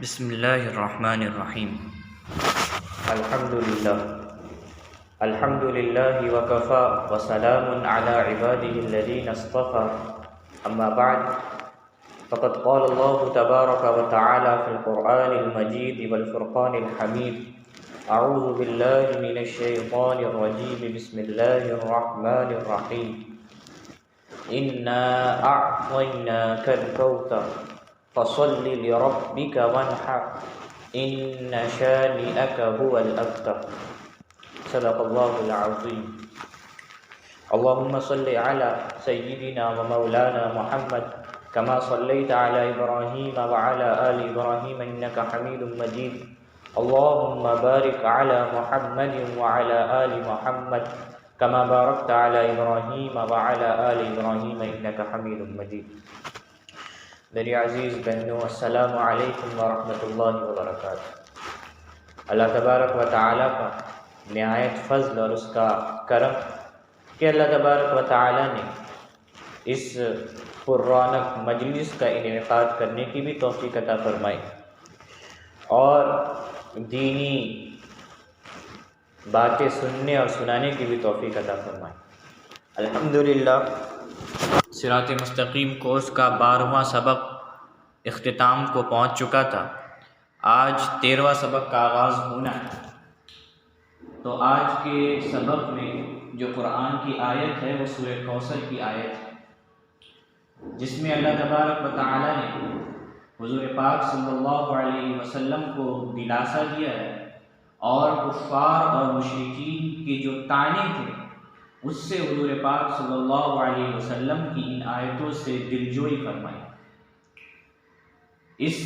بسم اللہ الرحمن الرحیم۔ الحمد للہ وکفا وسلام علی عباده الذین اصطفى، اما بعد فقد قال اللہ تبارک وتعالی فی القرآن المجید والفرقان الحمید، اعوذ باللہ من الشیطان الرجیم، بسم اللہ الرحمن الرحیم، انا اعطیناک الکوثر فصل لربک وانحر ان شانئک هو الابتر، صدق اللہ العظیم۔ اللہم صل علی سیدنا ومولانا محمد کما صلیت علی ابراہیم وعلی آل ابراہیم انک حمید مجید، اللہم بارک علی محمد وعلی آل محمد کما بارکت علی ابراہیم وعلی آل ابراہیم انک حمید مجید۔ میری عزیز بہنوں، السلام علیکم ورحمۃ اللہ وبرکاتہ۔ اللہ تبارک و تعالیٰ کا نہایت فضل اور اس کا کرم کہ اللہ تبارک و تعالیٰ نے اس پررونق مجلس کا انعقاد کرنے کی بھی توفیق عطا فرمائی اور دینی باتیں سننے اور سنانے کی بھی توفیق عطا فرمائی۔ الحمدللہ صراط مستقیم کورس کا 12واں سبق اختتام کو پہنچ چکا تھا۔ آج 13واں سبق کا آغاز ہونا ہے۔ تو آج کے سبق میں جو قرآن کی آیت ہے وہ سورہ کوثر کی آیت ہے، جس میں اللہ تبارک و تعالیٰ نے حضور پاک صلی اللہ علیہ وسلم کو دلاسا دیا ہے اور کفار اور مشرکین کے جو طعنے تھے اس سے حضور پاک صلی اللہ علیہ وسلم کی ان آیتوں سے دلجوئی فرمائی۔ اس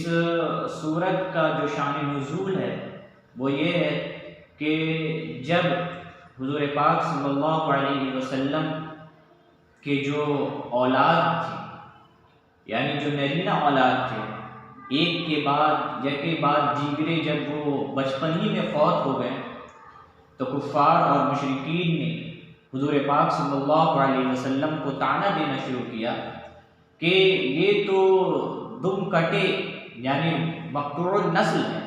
سورت کا جو شان نزول ہے وہ یہ ہے کہ جب حضور پاک صلی اللہ علیہ وسلم کے جو اولاد تھی، یعنی جو نرینہ اولاد تھے، ایک کے بعد دیگرے جب وہ بچپن ہی میں فوت ہو گئے تو کفار اور مشرکین نے حضور پاک صلی اللہ علیہ وسلم کو طعنہ دینا شروع کیا کہ یہ تو دم کٹے یعنی مقطوع النسل ہے،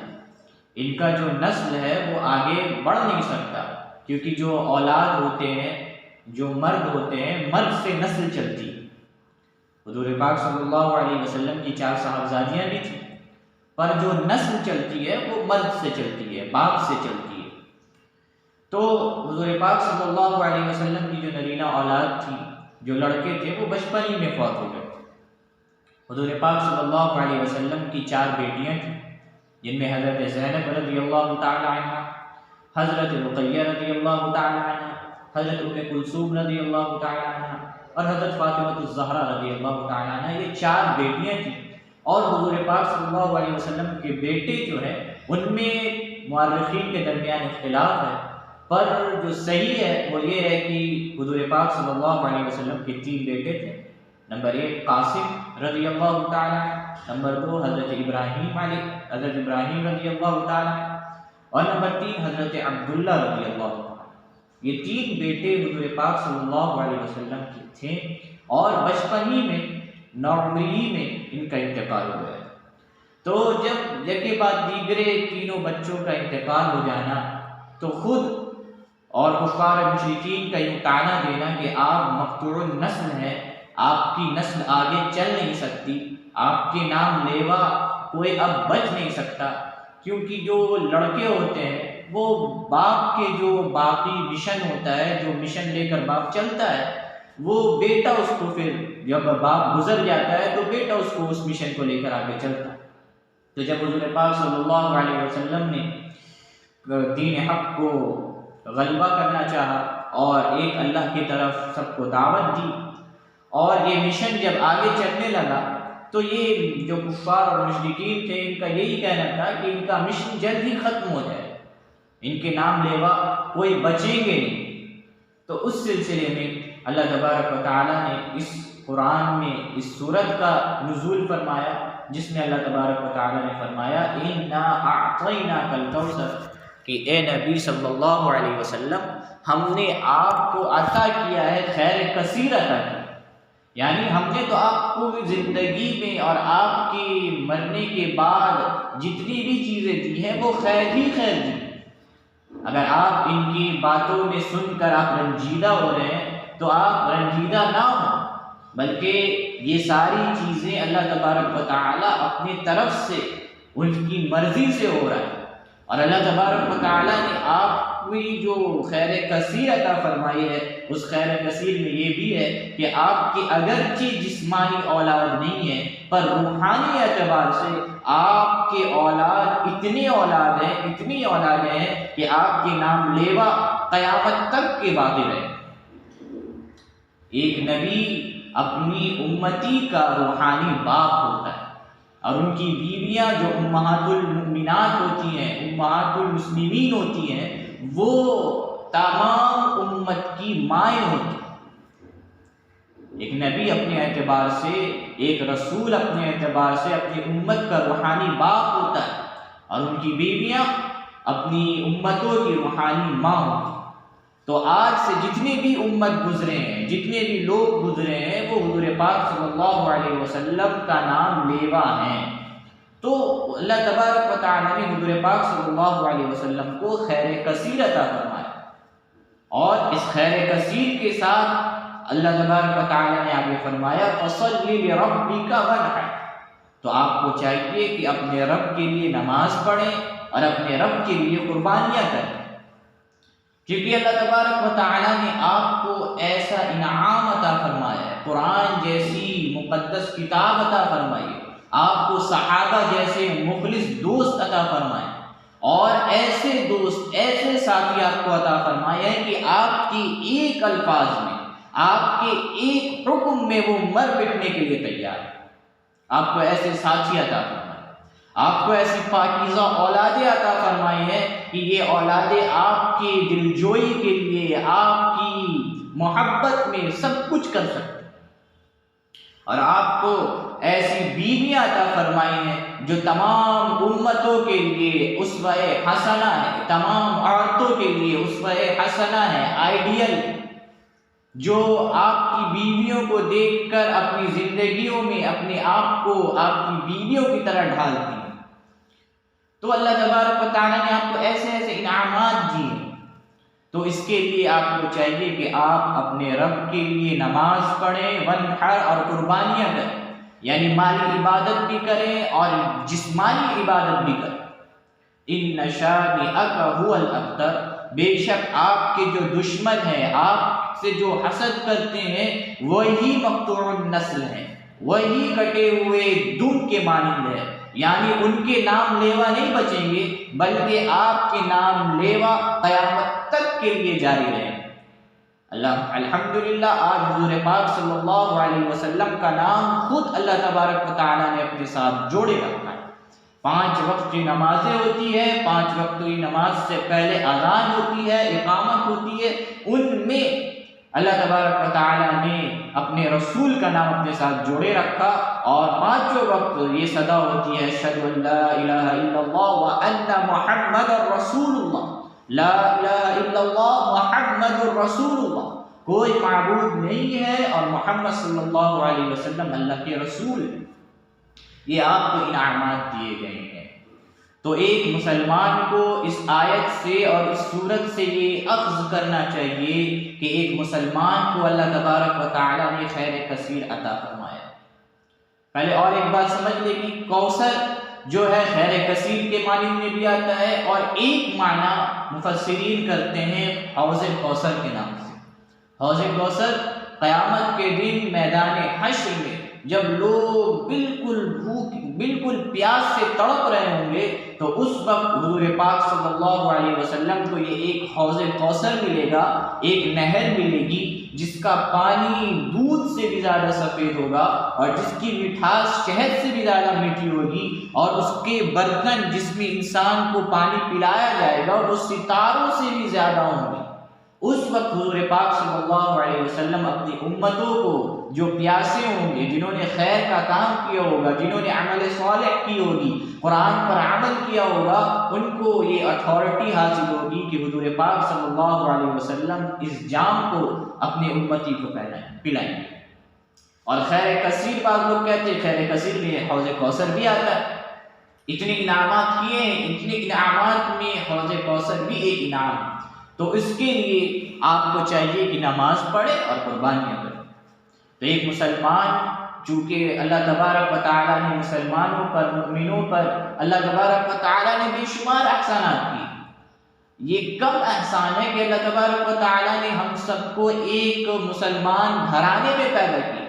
ان کا جو نسل ہے وہ آگے بڑھ نہیں سکتا، کیونکہ جو اولاد ہوتے ہیں، جو مرد ہوتے ہیں، مرد سے نسل چلتی ہے۔ حضور پاک صلی اللہ علیہ وسلم کی 4 صاحبزادیاں بھی تھیں، پر جو نسل چلتی ہے وہ مرد سے چلتی ہے، باپ سے چلتی ہے۔ تو حضور پاک صلی اللہ علیہ وسلم کی جو نرینہ اولاد تھی، جو لڑکے تھے، وہ بچپن ہی میں فوت ہو گئے تھے۔ حضور پاک صلی اللہ علیہ وسلم کی 4 بیٹیاں تھیں، جن میں حضرت زینب رضی اللہ تعالی عنہ، حضرت رقیہ رضی اللہ تعالی عنہ، حضرت ام کلثوم رضی اللہ تعالی عنہ اور حضرت فاطمہ الزہرا رضی اللہ تعالی عنہ۔ یہ 4 بیٹیاں تھیں اور حضور پاک صلی اللہ علیہ وسلم کے بیٹے جو ہیں ان میں مورخین کے درمیان اختلاف ہے، پر جو صحیح ہے وہ یہ ہے کہ حضور پاک صلی اللہ علیہ وسلم کے 3 بیٹے تھے۔ نمبر 1 قاسم رضی اللہ تعالیٰ، نمبر 2 حضرت ابراہیم رضی اللہ تعالیٰ، اور نمبر 3 حضرت عبداللہ رضی اللہ تعالیٰ۔ یہ 3 بیٹے حضور پاک صلی اللہ علیہ وسلم کے تھے اور بچپن ہی میں، نوعمری میں ان کا انتقال ہو گیا۔ تو جب یکے بعد دیگرے تینوں بچوں کا انتقال ہو جانا تو خود اور کفار مشرکین کا یہ طعنہ دینا کہ آپ مقطوع النسل ہیں، آپ کی نسل آگے چل نہیں سکتی، آپ کے نام لیوا کوئی اب بچ نہیں سکتا، کیونکہ جو لڑکے ہوتے ہیں وہ باپ کے جو باقی مشن ہوتا ہے، جو مشن لے کر باپ چلتا ہے، وہ بیٹا اس کو پھر جب باپ گزر جاتا ہے تو بیٹا اس کو اس مشن کو لے کر آگے چلتا ہے۔ تو جب حضور پاک صلی اللہ علیہ وسلم نے دین حق کو غلبہ کرنا چاہا اور ایک اللہ کی طرف سب کو دعوت دی اور یہ مشن جب آگے چلنے لگا تو یہ جو کفار اور مشرکین تھے ان کا یہی کہنا تھا کہ ان کا مشن جلد ہی ختم ہو جائے، ان کے نام لیوا کوئی بچیں گے نہیں۔ تو اس سلسلے میں اللہ تبارک و تعالیٰ نے اس قرآن میں اس سورت کا نزول فرمایا، جس میں اللہ تبارک و تعالیٰ نے فرمایا اِنَّا أَعْطَيْنَاكَ الْكَوْثَرَ کہ اے نبی صلی اللہ علیہ وسلم ہم نے آپ کو عطا کیا ہے، خیر کثیر عطا کی، یعنی ہم نے تو آپ کو زندگی میں اور آپ کے مرنے کے بعد جتنی بھی چیزیں دی ہیں وہ خیر ہی خیر دی. اگر آپ ان کی باتوں میں سن کر آپ رنجیدہ ہو رہے ہیں تو آپ رنجیدہ نہ ہوں، بلکہ یہ ساری چیزیں اللہ تبارک و تعالیٰ اپنی طرف سے ان کی مرضی سے ہو رہا ہے. اور اللہ تبارک و تعالیٰ نے آپ کی جو خیر کثیر عطا فرمائی ہے اس خیر کثیر میں یہ بھی ہے کہ آپ کی اگرچہ جسمانی اولاد نہیں ہے پر روحانی اعتبار سے آپ کے اولاد اتنی اولادیں ہیں کہ آپ کے نام لیوا قیامت تک کے باقی رہے. ایک نبی اپنی امتی کا روحانی باپ ہوتا ہے اور ان کی بیویاں جو امہات المؤمنات ہوتی ہیں، امہات المسلمین ہوتی ہیں، وہ تمام امت کی مائیں ہوتی ہیں. ایک نبی اپنے اعتبار سے، ایک رسول اپنے اعتبار سے اپنی امت کا روحانی باپ ہوتا ہے اور ان کی بیویاں اپنی امتوں کی روحانی ماں ہوتی ہیں. تو آج سے جتنے بھی امت گزرے ہیں، جتنے بھی لوگ گزرے ہیں، وہ حضور پاک صلی اللہ علیہ وسلم کا نام لیوا ہیں. تو اللہ تبارک و تعالیٰ نے حضور پاک صلی اللہ علیہ وسلم کو خیر کثیر عطا فرمایا، اور اس خیر کثیر کے ساتھ اللہ تبارک و تعالیٰ نے آگے فرمایا فَصَلِّ لِرَبِّكَ وَانْحَرْ. تو آپ کو چاہیے کہ اپنے رب کے لیے نماز پڑھیں اور اپنے رب کے لیے قربانیاں کریں، کیونکہ اللہ تبارک و تعالیٰ نے آپ کو ایسا انعام عطا فرمایا ہے، قرآن جیسی مقدس کتاب عطا فرمائی ہے، آپ کو صحابہ جیسے مخلص دوست عطا فرمائے، اور ایسے دوست، ایسے ساتھی آپ کو عطا فرمائے ہیں کہ آپ کی ایک الفاظ میں، آپ کے ایک حکم میں وہ مر مٹنے کے لیے تیار ہے. آپ کو ایسے ساتھی عطا فرمائے، آپ کو ایسی پاکیزہ اولادیں عطا فرمائی ہیں کہ یہ اولادیں آپ کی دلجوئی کے لیے، آپ کی محبت میں سب کچھ کر سکتے ہیں. اور آپ کو ایسی بیویاں عطا فرمائی ہیں جو تمام امتوں کے لیے اسوہ حسنہ ہے، تمام عورتوں کے لیے اسوہ حسنہ ہے، آئیڈیل، جو آپ کی بیویوں کو دیکھ کر اپنی زندگیوں میں اپنے آپ کو آپ کی بیویوں کی طرح ڈھالتی ہیں. تو اللہ تبارک و تعالیٰ نے آپ کو ایسے ایسے انعامات دیے، تو اس کے لیے آپ کو چاہیے کہ آپ اپنے رب کے لیے نماز پڑھیں، وانحر، اور قربانیاں کریں، یعنی مالی عبادت بھی کریں اور جسمانی عبادت بھی کریں. ان شانئک ھو الابتر، بے شک آپ کے جو دشمن ہیں، آپ سے جو حسد کرتے ہیں، وہی مقطوع النسل ہیں، وہی کٹے ہوئے دودھ کے مانند ہے. یعنی ان کے نام لیوا نہیں بچیں گے، بلکہ آپ کے نام لیوا قیامت تک کے لیے جاری رہیں. الحمدللہ آج حضور پاک صلی اللہ علیہ وسلم کا نام خود اللہ تبارک و تعالیٰ نے اپنے ساتھ جوڑے رکھا ہے. 5 وقت کی نمازیں ہوتی ہے، 5 وقت کی نماز سے پہلے اذان ہوتی ہے، اقامت ہوتی ہے، ان میں اللہ تبارک و تعالیٰ نے اپنے رسول کا نام اپنے ساتھ جوڑے رکھا، اور 5 وقت یہ صدا ہوتی ہے اشہد ان لا الہ الا اللہ وان محمد رسول اللہ، لا الہ الا اللہ محمد رسول اللہ، کوئی معبود نہیں ہے اور محمد صلی اللہ علیہ وسلم اللہ کے رسول ہیں. یہ آپ کو انعامات دیے گئے ہیں. تو ایک مسلمان کو اس آیت سے اور اس سورت سے یہ اخذ کرنا چاہیے کہ ایک مسلمان کو اللہ تبارک و تعالیٰ نے خیر کثیر عطا فرمایا. پہلے اور ایک بات سمجھ لے کہ کوثر جو ہے خیر کثیر کے معنی میں بھی آتا ہے، اور ایک معنی مفسرین کرتے ہیں حوض کوثر کے نام سے. حوض کوثر قیامت کے دن میدان حشر میں جب لوگ بالکل پیاس سے تڑپ رہے ہوں گے، تو اس وقت حضور پاک صلی اللہ علیہ وسلم کو یہ ایک حوض کوثر ملے گا، ایک نہر ملے گی جس کا پانی دودھ سے بھی زیادہ سفید ہوگا، اور جس کی مٹھاس شہد سے بھی زیادہ میٹھی ہوگی، اور اس کے برتن جس میں انسان کو پانی پلایا جائے گا وہ ستاروں سے بھی زیادہ ہوں گے. اس وقت حضور پاک صلی اللہ علیہ وسلم اپنی امتوں کو جو پیاسے ہوں گے، جنہوں نے خیر کا کام کیا ہوگا، جنہوں نے عمل صالح کی ہوگی، قرآن پر عمل کیا ہوگا، ان کو یہ اتھارٹی حاصل ہوگی کہ حضور پاک صلی اللہ علیہ وسلم اس جام کو اپنے امتی کو پلائیں گے. اور خیر کثیر بعض لوگ کہتے ہیں خیر کثیر میں حوض کوثر بھی آتا ہے. اتنے انعامات کیے ہیں، اتنے انعامات میں حوض کوثر بھی ایک انعام ہے. تو اس کے لیے آپ کو چاہیے کہ نماز پڑھے اور قربانیاں کرے. تو ایک مسلمان، چونکہ اللہ تبارک و تعالیٰ نے مسلمانوں پر، مومنوں پر اللہ تبارک و تعالیٰ نے بے شمار احسانات کیے. یہ کم احسان ہے کہ اللہ تبارک و تعالیٰ نے ہم سب کو ایک مسلمان گھرانے میں پیدا کیا.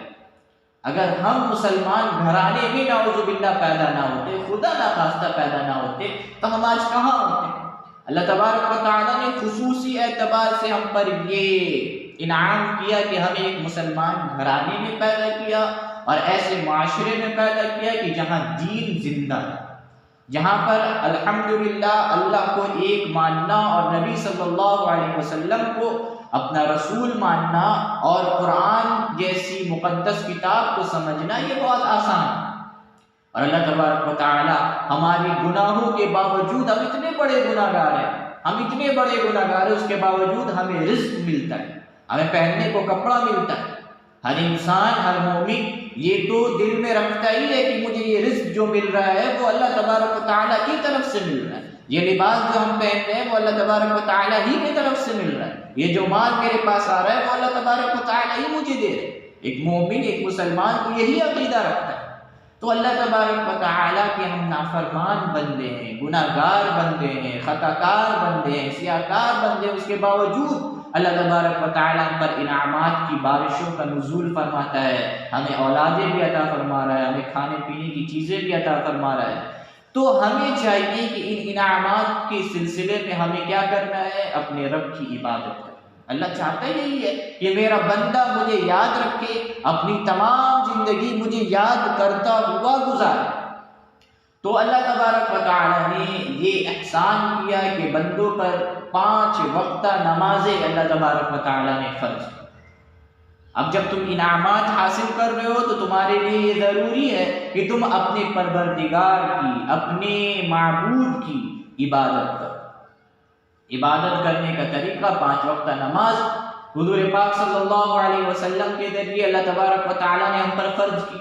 اگر ہم مسلمان گھرانے میں نعوذ باللہ پیدا نہ ہوتے، خدا نخواستہ پیدا نہ ہوتے، تو ہم آج کہاں ہوتے؟ اللہ تبارک و تعالیٰ نے خصوصی اعتبار سے ہم پر یہ انعام کیا کہ ہمیں ایک مسلمان گھرانے میں پیدا کیا اور ایسے معاشرے میں پیدا کیا کہ جہاں دین زندہ ہے، جہاں پر الحمدللہ اللہ کو ایک ماننا اور نبی صلی اللہ علیہ وسلم کو اپنا رسول ماننا اور قرآن جیسی مقدس کتاب کو سمجھنا یہ بہت آسان ہے. اور اللہ تبارک و تعالی ہمارے گناہوں کے باوجود، ہم اتنے بڑے گناہ گار ہیں، ہم اتنے بڑے گناہ گار ہیں، اس کے باوجود ہمیں رزق ملتا ہے، ہمیں پہننے کو کپڑا ملتا ہے. ہر انسان، ہر مومن یہ تو دل میں رکھتا ہی ہے کہ مجھے یہ رزق جو مل رہا ہے وہ اللہ تبارک و تعالیٰ کی طرف سے مل رہا ہے. یہ لباس جو ہم پہنتے ہیں وہ اللہ تبارک و تعالیٰ ہی کی طرف سے مل رہا ہے. یہ جو مال میرے پاس آ رہا ہے وہ اللہ تبارک و تعالیٰ ہی مجھے دے رہے ہیں. ایک مومن، ایک مسلمان کو یہی عقیدہ رکھتا ہے. تو اللہ تبارک و تعالیٰ کے ہم نافرمان بندے ہیں، گناہ گار بندے ہیں، خطا کار بندے ہیں، سیاہکار بندے ہیں، اس کے باوجود اللہ تبارک و تعالیٰ ہم پر انعامات کی بارشوں کا نزول فرماتا ہے. ہمیں اولادیں بھی عطا فرما رہا ہے، ہمیں کھانے پینے کی چیزیں بھی عطا فرما رہا ہے. تو ہمیں چاہیے کہ ان انعامات کے سلسلے میں ہمیں کیا کرنا ہے؟ اپنے رب کی عبادت کرنا. اللہ چاہتا یہی ہے کہ میرا بندہ مجھے یاد رکھے، اپنی تمام زندگی مجھے یاد کرتا ہوا گزارے. تو اللہ تبارک و تعالیٰ نے یہ احسان کیا کہ بندوں پر 5 وقتہ نمازیں اللہ تبارک و تعالیٰ نے فرض کی. اب جب تم انعامات حاصل کر رہے ہو تو تمہارے لیے یہ ضروری ہے کہ تم اپنے پروردگار کی، اپنے معبود کی عبادت کرو. عبادت کرنے کا طریقہ 5 وقتہ نماز حضور پاک صلی اللہ علیہ وسلم کے ذریعے اللہ تبارک و تعالیٰ نے ہم پر فرض کی.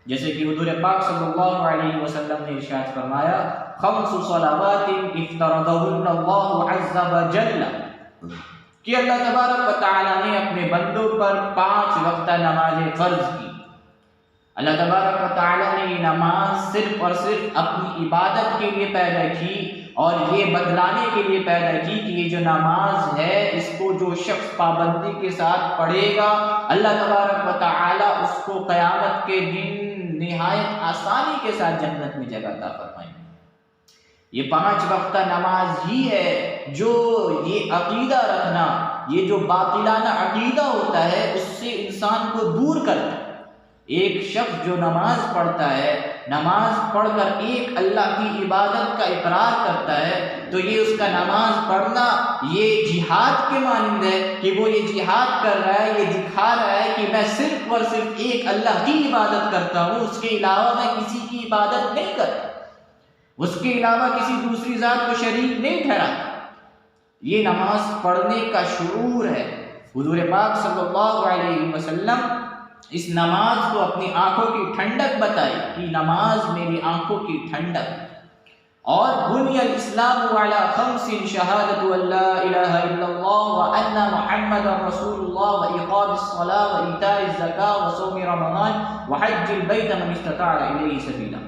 جیسے کہ حضور پاک صلی اللہ علیہ وسلم نے ارشاد فرمایا: 5 صلوات افترضہن اللہ عز وجل، کہ اللہ تبارک و تعالیٰ نے اپنے بندوں پر 5 وقتہ نمازیں فرض کی. اللہ تبارک و تعالیٰ نے یہ نماز صرف اور صرف اپنی عبادت کے لیے پیدا کی اور یہ بتلانے کے لیے پیدا کی کہ یہ جو نماز ہے اس کو جو شخص پابندی کے ساتھ پڑھے گا اللہ تبارک و تعالیٰ اس کو قیامت کے دن نہایت آسانی کے ساتھ جنت میں جگہ عطا فرمائیں گے. یہ 5 وقتہ نماز ہی ہے جو یہ عقیدہ رکھنا، یہ جو باطلانہ عقیدہ ہوتا ہے اس سے انسان کو دور کرتا ہے. ایک شخص جو نماز پڑھتا ہے، نماز پڑھ کر ایک اللہ کی عبادت کا اقرار کرتا ہے تو یہ اس کا نماز پڑھنا یہ جہاد کے مانند ہے کہ وہ یہ جہاد کر رہا ہے، یہ دکھا رہا ہے کہ میں صرف اور صرف ایک اللہ کی عبادت کرتا ہوں، اس کے علاوہ میں کسی کی عبادت نہیں کرتا، اس کے علاوہ کسی دوسری ذات کو شریک نہیں ٹھہراتا. یہ نماز پڑھنے کا شعور ہے. حضور پاک صلی اللہ علیہ وسلم اس نماز کو اپنی آنکھوں کی ٹھنڈک بتائی کہ نماز میری آنکھوں کی ٹھنڈک. اور بنی الاسلام علی 5 شہادت ان لا الہ الا اللہ وان محمد رسول اللہ واقام الصلاۃ وایتاء الزکاۃ وصوم رمضان وحج البیت من استطاع الیہ سبیلا.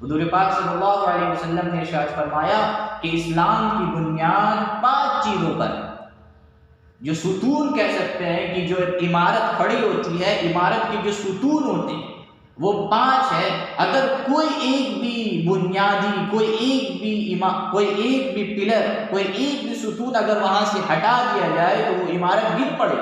حضور پاک صلی اللہ علیہ وسلم نے ارشاد فرمایا کہ اسلام کی بنیاد 5 چیزوں پر ہے. جو ستون کہہ سکتے ہیں کہ جو عمارت کھڑی ہوتی ہے، عمارت کے جو ستون ہوتے ہیں وہ 5 ہے. اگر کوئی ایک بھی بنیادی، کوئی ایک بھی پلر، کوئی ایک بھی ستون اگر وہاں سے ہٹا دیا جائے تو وہ عمارت گر پڑے.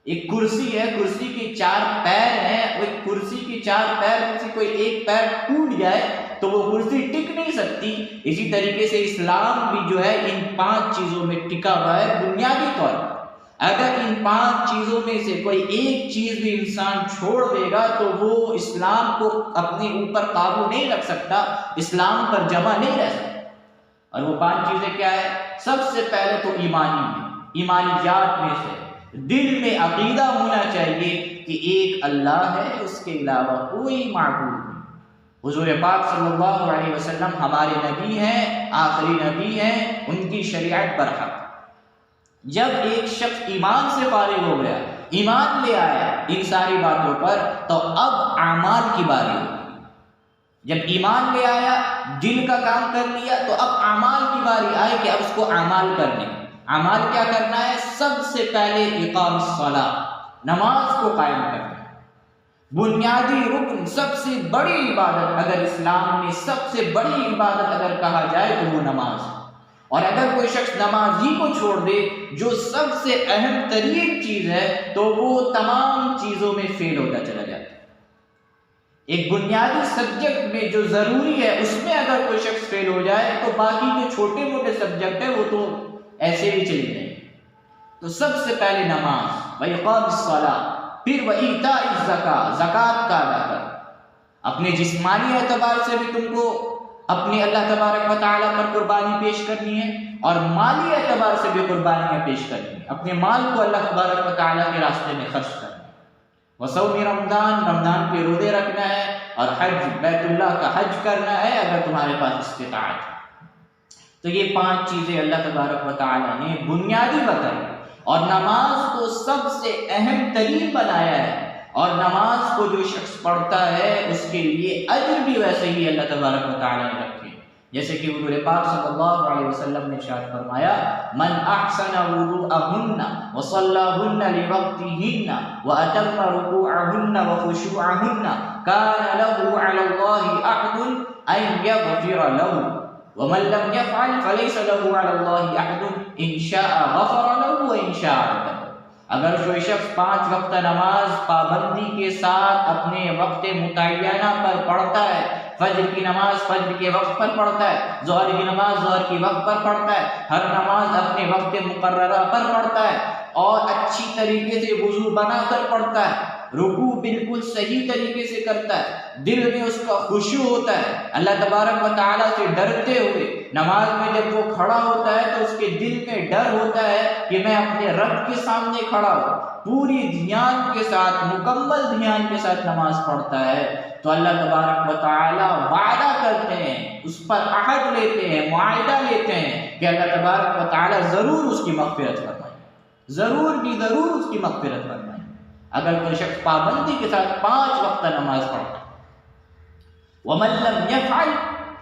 ایک کرسی ہے، کرسی کے 4 پیر ہیں، ایک کرسی کے 4 پیر میں سے کوئی ایک پیر ٹوٹ جائے تو وہ کرسی ٹک نہیں سکتی. اسی طریقے سے اسلام بھی جو ہے ان 5 چیزوں میں ٹکا ہوا ہے بنیادی طور پر. اگر ان 5 چیزوں میں سے کوئی ایک چیز بھی انسان چھوڑ دے گا تو وہ اسلام کو اپنے اوپر قابو نہیں رکھ سکتا، اسلام پر جمع نہیں رہ سکتا. اور وہ 5 چیزیں کیا ہے؟ سب سے پہلے تو ایمانیات میں سے دل میں عقیدہ ہونا چاہیے کہ ایک اللہ ہے، اس کے علاوہ کوئی معبود نہیں۔ حضور پاک صلی اللہ علیہ وسلم ہمارے نبی ہیں، آخری نبی ہیں، ان کی شریعت برحق۔ جب ایک شخص ایمان سے فارغ ہو گیا، ایمان لے آیا ان ساری باتوں پر، تو اب اعمال کی باری ہوگی۔ جب ایمان لے آیا، دل کا کام کر لیا، تو اب اعمال کی باری آئے کہ اب اس کو اعمال کرنے۔ اعمال کیا کرنا ہے؟ سب سے پہلے اقام الصلاۃ، نماز کو قائم کرنا۔ بنیادی رکن، سب سے بڑی عبادت، اگر اسلام میں سب سے بڑی عبادت اگر کہا جائے تو وہ نماز ہے۔ اور اگر کوئی شخص نماز ہی کو چھوڑ دے، جو سب سے اہم ترین چیز ہے، تو وہ تمام چیزوں میں فیل ہوتا چلا جاتا ہے۔ ایک بنیادی سبجیکٹ میں جو ضروری ہے، اس میں اگر کوئی شخص فیل ہو جائے تو باقی جو چھوٹے موٹے سبجیکٹ ہیں وہ تو ایسے بھی چلے جائیں گے۔ تو سب سے پہلے نماز، وَإِقَامِ الصَّلَاةِ، پھر وَإِيتَاءِ الزَّكَاةِ، زکوٰۃ کا ادا کر۔ اپنے جسمانی اعتبار سے بھی تم کو اپنے اللہ تبارک و تعالیٰ پر قربانی پیش کرنی ہے، اور مالی اعتبار سے بھی قربانیاں پیش کرنی ہے۔ اپنے مال کو اللہ تبارک و تعالیٰ کے راستے میں خرچ کرنا ہے۔ وصوم رمضان، رمضان کے روزے رکھنا ہے، اور حج، بیت اللہ کا حج کرنا ہے اگر تمہارے پاس استطاعت ہے۔ تو یہ 5 چیزیں اللہ تبارک و تعالیٰ نے بنیادی بتائی، اور نماز کو سب سے اہم ترین بنایا ہے۔ اور نماز کو جو شخص پڑھتا ہے اس کے لیے اجر بھی ویسے ہی اللہ تبارک و تعالیٰ نے رکھے، جیسے کہ حضور پاک صلی اللہ علیہ وسلم نے ارشاد فرمایا، من احسن وضوءهن وصلاهن لوقتهن واتم ركوعهن وخشوعهن كان له على الله عهد ان يغفر له ومن لم يفعل فليس له على الله عهد ان شاء غفر له وان شاء عذب۔ اگر کوئی شخص 5 وقت نماز پابندی کے ساتھ اپنے وقت متعینہ پر پڑھتا ہے، فجر کی نماز فجر کے وقت پر پڑھتا ہے، ظہر کی نماز ظہر کے وقت پر پڑھتا ہے، ہر نماز اپنے وقت مقررہ پر پڑھتا ہے، اور اچھی طریقے سے وضو بنا کر پڑھتا ہے، رکوع بالکل صحیح طریقے سے کرتا ہے، دل میں اس کا خشوع ہوتا ہے، اللہ تبارک و تعالیٰ سے ڈرتے ہوئے نماز میں جب وہ کھڑا ہوتا ہے تو اس کے دل میں ڈر ہوتا ہے کہ میں اپنے رب کے سامنے کھڑا ہوں، پوری دھیان کے ساتھ، مکمل دھیان کے ساتھ نماز پڑھتا ہے، تو اللہ تبارک و تعالیٰ وعدہ کرتے ہیں، اس پر عہد لیتے ہیں، معاہدہ لیتے ہیں کہ اللہ تبارک و تعالیٰ ضرور اس کی مغفرت فرمائے، ضرور بھی ضرور اس کی مغفرت فرمائے اگر کوئی شخص پابندی کے ساتھ 5 وقت نماز پڑھتا۔ وَمَن لَّمْ يَفْعَلْ،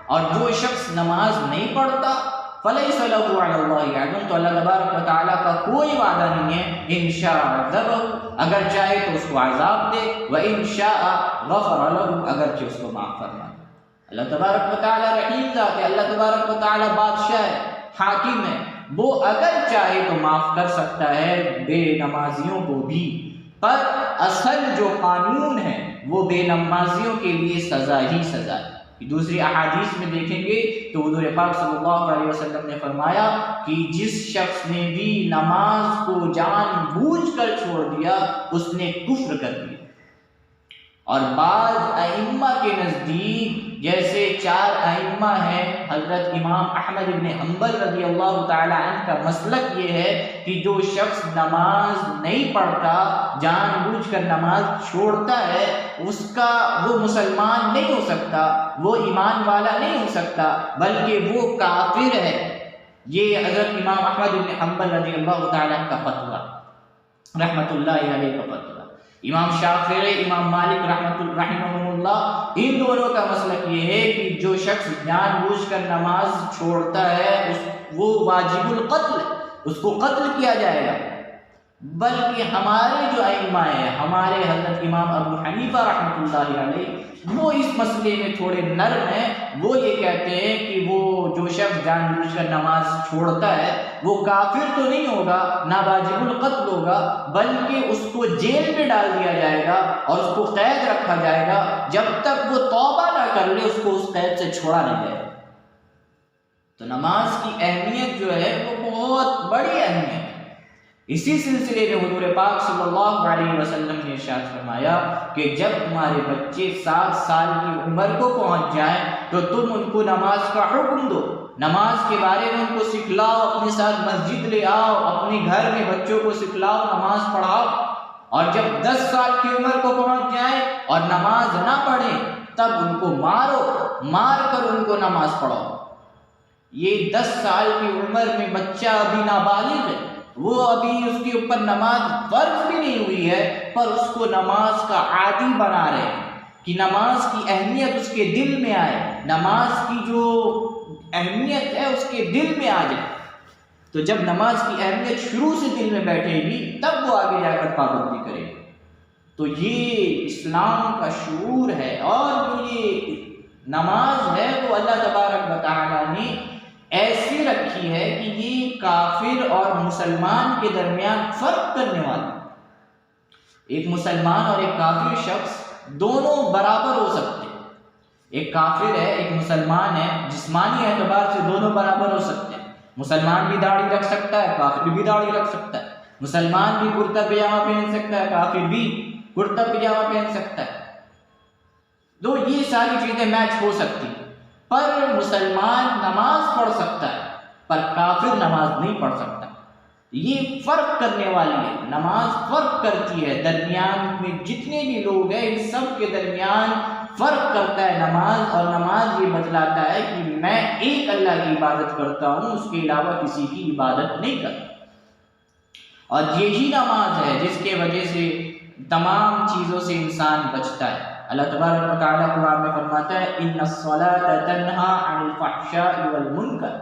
اور جو شخص نماز نہیں پڑھتا، فَلَيْسَ لَهُ عَلَى اللَّهِ عَهْدٌ، تو اللہ تبارک و تعالیٰ کا کوئی وعدہ نہیں ہے، إِن شَاءَ عَذَّبَهُ، اگر چاہے تو اس کو عذاب دے، وَإِن شَاءَ غَفَرَ لَهُ، اگر چاہے اس کو معاف فرمائے۔ اللہ تبارک و تعالیٰ رحیم ذات ہے، اللہ تبارک و تعالیٰ بادشاہ ہے، حاکم ہے، وہ اگر چاہے تو معاف کر سکتا ہے بے نمازیوں کو بھی، پر اصل جو قانون ہے وہ بے نمازیوں کے لیے سزا ہی سزا ہے۔ دوسری احادیث میں دیکھیں گے تو حضور پاک صلی اللہ علیہ وسلم نے فرمایا کہ جس شخص نے بھی نماز کو جان بوجھ کر چھوڑ دیا اس نے کفر کر دیا۔ اور بعض ائمہ کے نزدیک، جیسے 4 ائمہ ہیں، حضرت امام احمد بن حنبل رضی اللہ تعالی عنہ کا مسلک یہ ہے کہ جو شخص نماز نہیں پڑھتا، جان بوجھ کر نماز چھوڑتا ہے، اس کا وہ مسلمان نہیں ہو سکتا، وہ ایمان والا نہیں ہو سکتا، بلکہ وہ کافر ہے۔ یہ حضرت امام احمد بن حنبل رضی اللہ تعالی عنہ کا فتویٰ، رحمۃ اللہ علیہ کا فتویٰ۔ امام شافعی، امام مالک رحمہ اللہ، ان دونوں کا مسلک یہ ہے کہ جو شخص جان بوجھ کر نماز چھوڑتا ہے وہ واجب القتل ہے، اس کو قتل کیا جائے گا۔ بلکہ ہمارے جو ائمہ ہیں، ہمارے حضرت امام ابو حنیفہ رحمۃ اللہ علیہ، وہ اس مسئلے میں تھوڑے نرم ہیں، وہ یہ کہتے ہیں کہ وہ جو شخص جان بوجھ کر نماز چھوڑتا ہے وہ کافر تو نہیں ہوگا، نہ واجب القتل ہوگا، بلکہ اس کو جیل میں ڈال دیا جائے گا اور اس کو قید رکھا جائے گا جب تک وہ توبہ نہ کر لے، اس کو اس قید سے چھوڑا نہیں جائے گا۔ تو نماز کی اہمیت جو ہے وہ بہت بڑی اہمیت ہے۔ اسی سلسلے میں حضور پاک صلی اللہ علیہ وسلم نے ارشاد فرمایا کہ جب تمہارے بچے 7 سال کی عمر کو پہنچ جائیں تو تم ان کو نماز کا حکم دو، نماز کے بارے میں ان کو سکھلاؤ، اپنے ساتھ مسجد لے آؤ، اپنے گھر میں بچوں کو سکھلاؤ، نماز پڑھاؤ، اور جب 10 سال کی عمر کو پہنچ جائیں اور نماز نہ پڑھیں تب ان کو مارو، مار کر ان کو نماز پڑھاؤ۔ یہ 10 سال کی عمر میں بچہ ابھی نابالغ ہے، وہ ابھی اس کے اوپر نماز فرض بھی نہیں ہوئی ہے، پر اس کو نماز کا عادی بنا رہے ہیں کہ نماز کی اہمیت اس کے دل میں آئے، نماز کی جو اہمیت ہے اس کے دل میں آ جائے۔ تو جب نماز کی اہمیت شروع سے دل میں بیٹھے گی تب وہ آگے جا کر پابندی کرے گی۔ تو یہ اسلام کا شعور ہے، اور جو یہ نماز ہے وہ اللہ تبارک و تعالیٰ نے ایسی رکھی ہے کہ یہ کافر اور مسلمان کے درمیان فرق کرنے والا، ایک مسلمان اور ایک کافر شخص دونوں برابر ہو سکتے ہیں۔ ایک کافر ہے، ایک مسلمان ہے، جسمانی اعتبار سے دونوں برابر ہو سکتے ہیں۔ مسلمان بھی داڑھی رکھ سکتا ہے، کافر بھی داڑھی رکھ سکتا ہے، مسلمان بھی کرتا پجامہ پہن سکتا ہے، کافر بھی کرتا پجامہ پہن سکتا ہے۔ تو یہ ساری چیزیں میچ ہو سکتی ہیں، پر مسلمان نماز پڑھ سکتا ہے پر کافر نماز نہیں پڑھ سکتا۔ یہ فرق کرنے والی ہے، نماز فرق کرتی ہے، درمیان میں جتنے بھی لوگ ہیں ان سب کے درمیان فرق کرتا ہے نماز، اور نماز یہ بتلاتا ہے کہ میں ایک اللہ کی عبادت کرتا ہوں، اس کے علاوہ کسی کی عبادت نہیں کرتا۔ اور یہی نماز ہے جس کے وجہ سے تمام چیزوں سے انسان بچتا ہے۔ اللہ تبارک و تعالیٰ قرآن میں فرماتا ہے ان الصلاۃ تنہی عن الفحشاء والمنکر،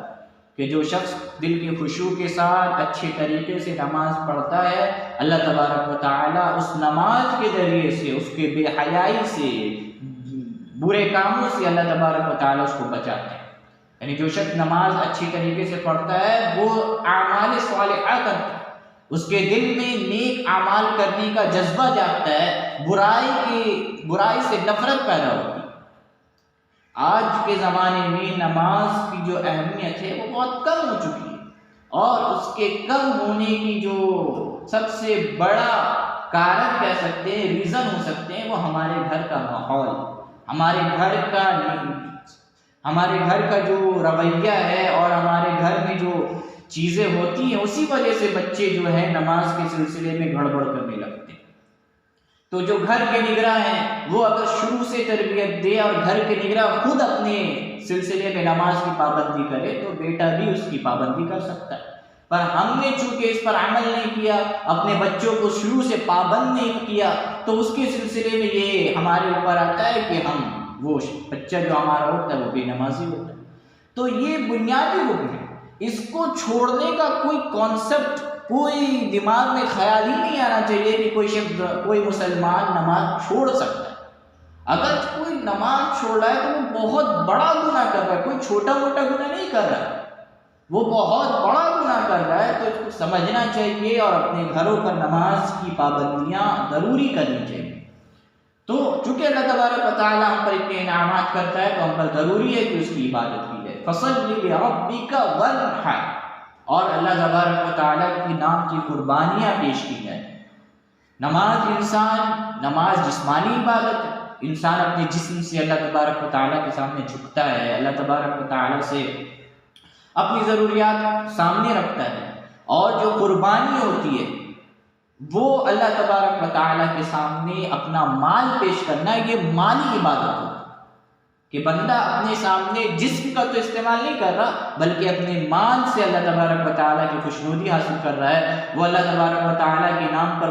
کہ جو شخص دل کے خشوع کے ساتھ اچھے طریقے سے نماز پڑھتا ہے، اللہ تبارک و تعالیٰ اس نماز کے ذریعے سے، اس کے بے حیائی سے، برے کاموں سے اللہ تبارک و تعالیٰ اس کو بچاتے ہیں۔ یعنی جو شخص نماز اچھی طریقے سے پڑھتا ہے وہ اعمال صالحہ کرتا ہے، اس کے دل میں نیک اعمال کرنے کا جذبہ جاگتا ہے، برائی سے نفرت پیدا ہوتی ہے۔ آج کے زمانے میں نماز کی جو اہمیت ہے وہ بہت کم ہو چکی ہے، اور اس کے کم ہونے کی جو سب سے بڑا کارن کہہ سکتے ہیں، ریزن ہو سکتے ہیں، وہ ہمارے گھر کا ماحول، ہمارے گھر کا جو رویہ ہے، اور ہمارے گھر میں جو چیزیں ہوتی ہیں اسی وجہ سے بچے جو ہے نماز کے سلسلے میں گڑبڑ کرنے لگتے ہیں۔ تو جو گھر کے نگراں ہیں وہ اگر شروع سے تربیت دے اور گھر کے نگراں خود اپنے سلسلے میں نماز کی پابندی کرے تو بیٹا بھی اس کی پابندی کر سکتا ہے۔ پر ہم نے چونکہ اس پر عمل نہیں کیا، اپنے بچوں کو شروع سے پابند نہیں کیا، تو اس کے سلسلے میں یہ ہمارے اوپر آتا ہے کہ وہ بچہ جو ہمارا ہوتا ہے وہ بے نمازی ہوتا ہے۔ تو یہ بنیادی رکن ہے، اس کو چھوڑنے کا کوئی کانسیپٹ، کوئی دماغ میں خیال ہی نہیں آنا چاہیے کہ کوئی مسلمان نماز چھوڑ سکتا ہے۔ اگر کوئی نماز چھوڑ رہا ہے تو وہ بہت بڑا گناہ کر رہا ہے، کوئی چھوٹا موٹا گناہ نہیں کر رہا ہے، وہ بہت بڑا گناہ کر رہا ہے۔ تو اس کو سمجھنا چاہیے اور اپنے گھروں پر نماز کی پابندیاں ضروری کرنی چاہیے۔ تو چونکہ اللہ تبارک و تعالیٰ ہم پر اتنے انعامات کرتا ہے تو ہم پر ضروری ہے کہ اس کی عبادت کی جائے۔ فَصَلِّ لِرَبِّكَ وَانْحَرْ، اور اللہ تبارک و تعالیٰ کی نام کی قربانیاں پیش کی جائیں۔ نماز جسمانی عبادت ہے، انسان اپنے جسم سے اللہ تبارک و تعالیٰ کے سامنے جھکتا ہے، اللہ تبارک و تعالیٰ سے اپنی ضروریات سامنے رکھتا ہے، اور جو قربانی ہوتی ہے وہ اللہ تبارک و تعالیٰ کے سامنے اپنا مال پیش کرنا ہے۔ یہ مالی عبادت ہوتی ہے کہ بندہ اپنے سامنے جسم کا تو استعمال نہیں کر رہا بلکہ اپنے مال سے اللہ تبارک و تعالیٰ کی خوشنودی حاصل کر رہا ہے۔ وہ اللہ تبارک و تعالیٰ کے نام پر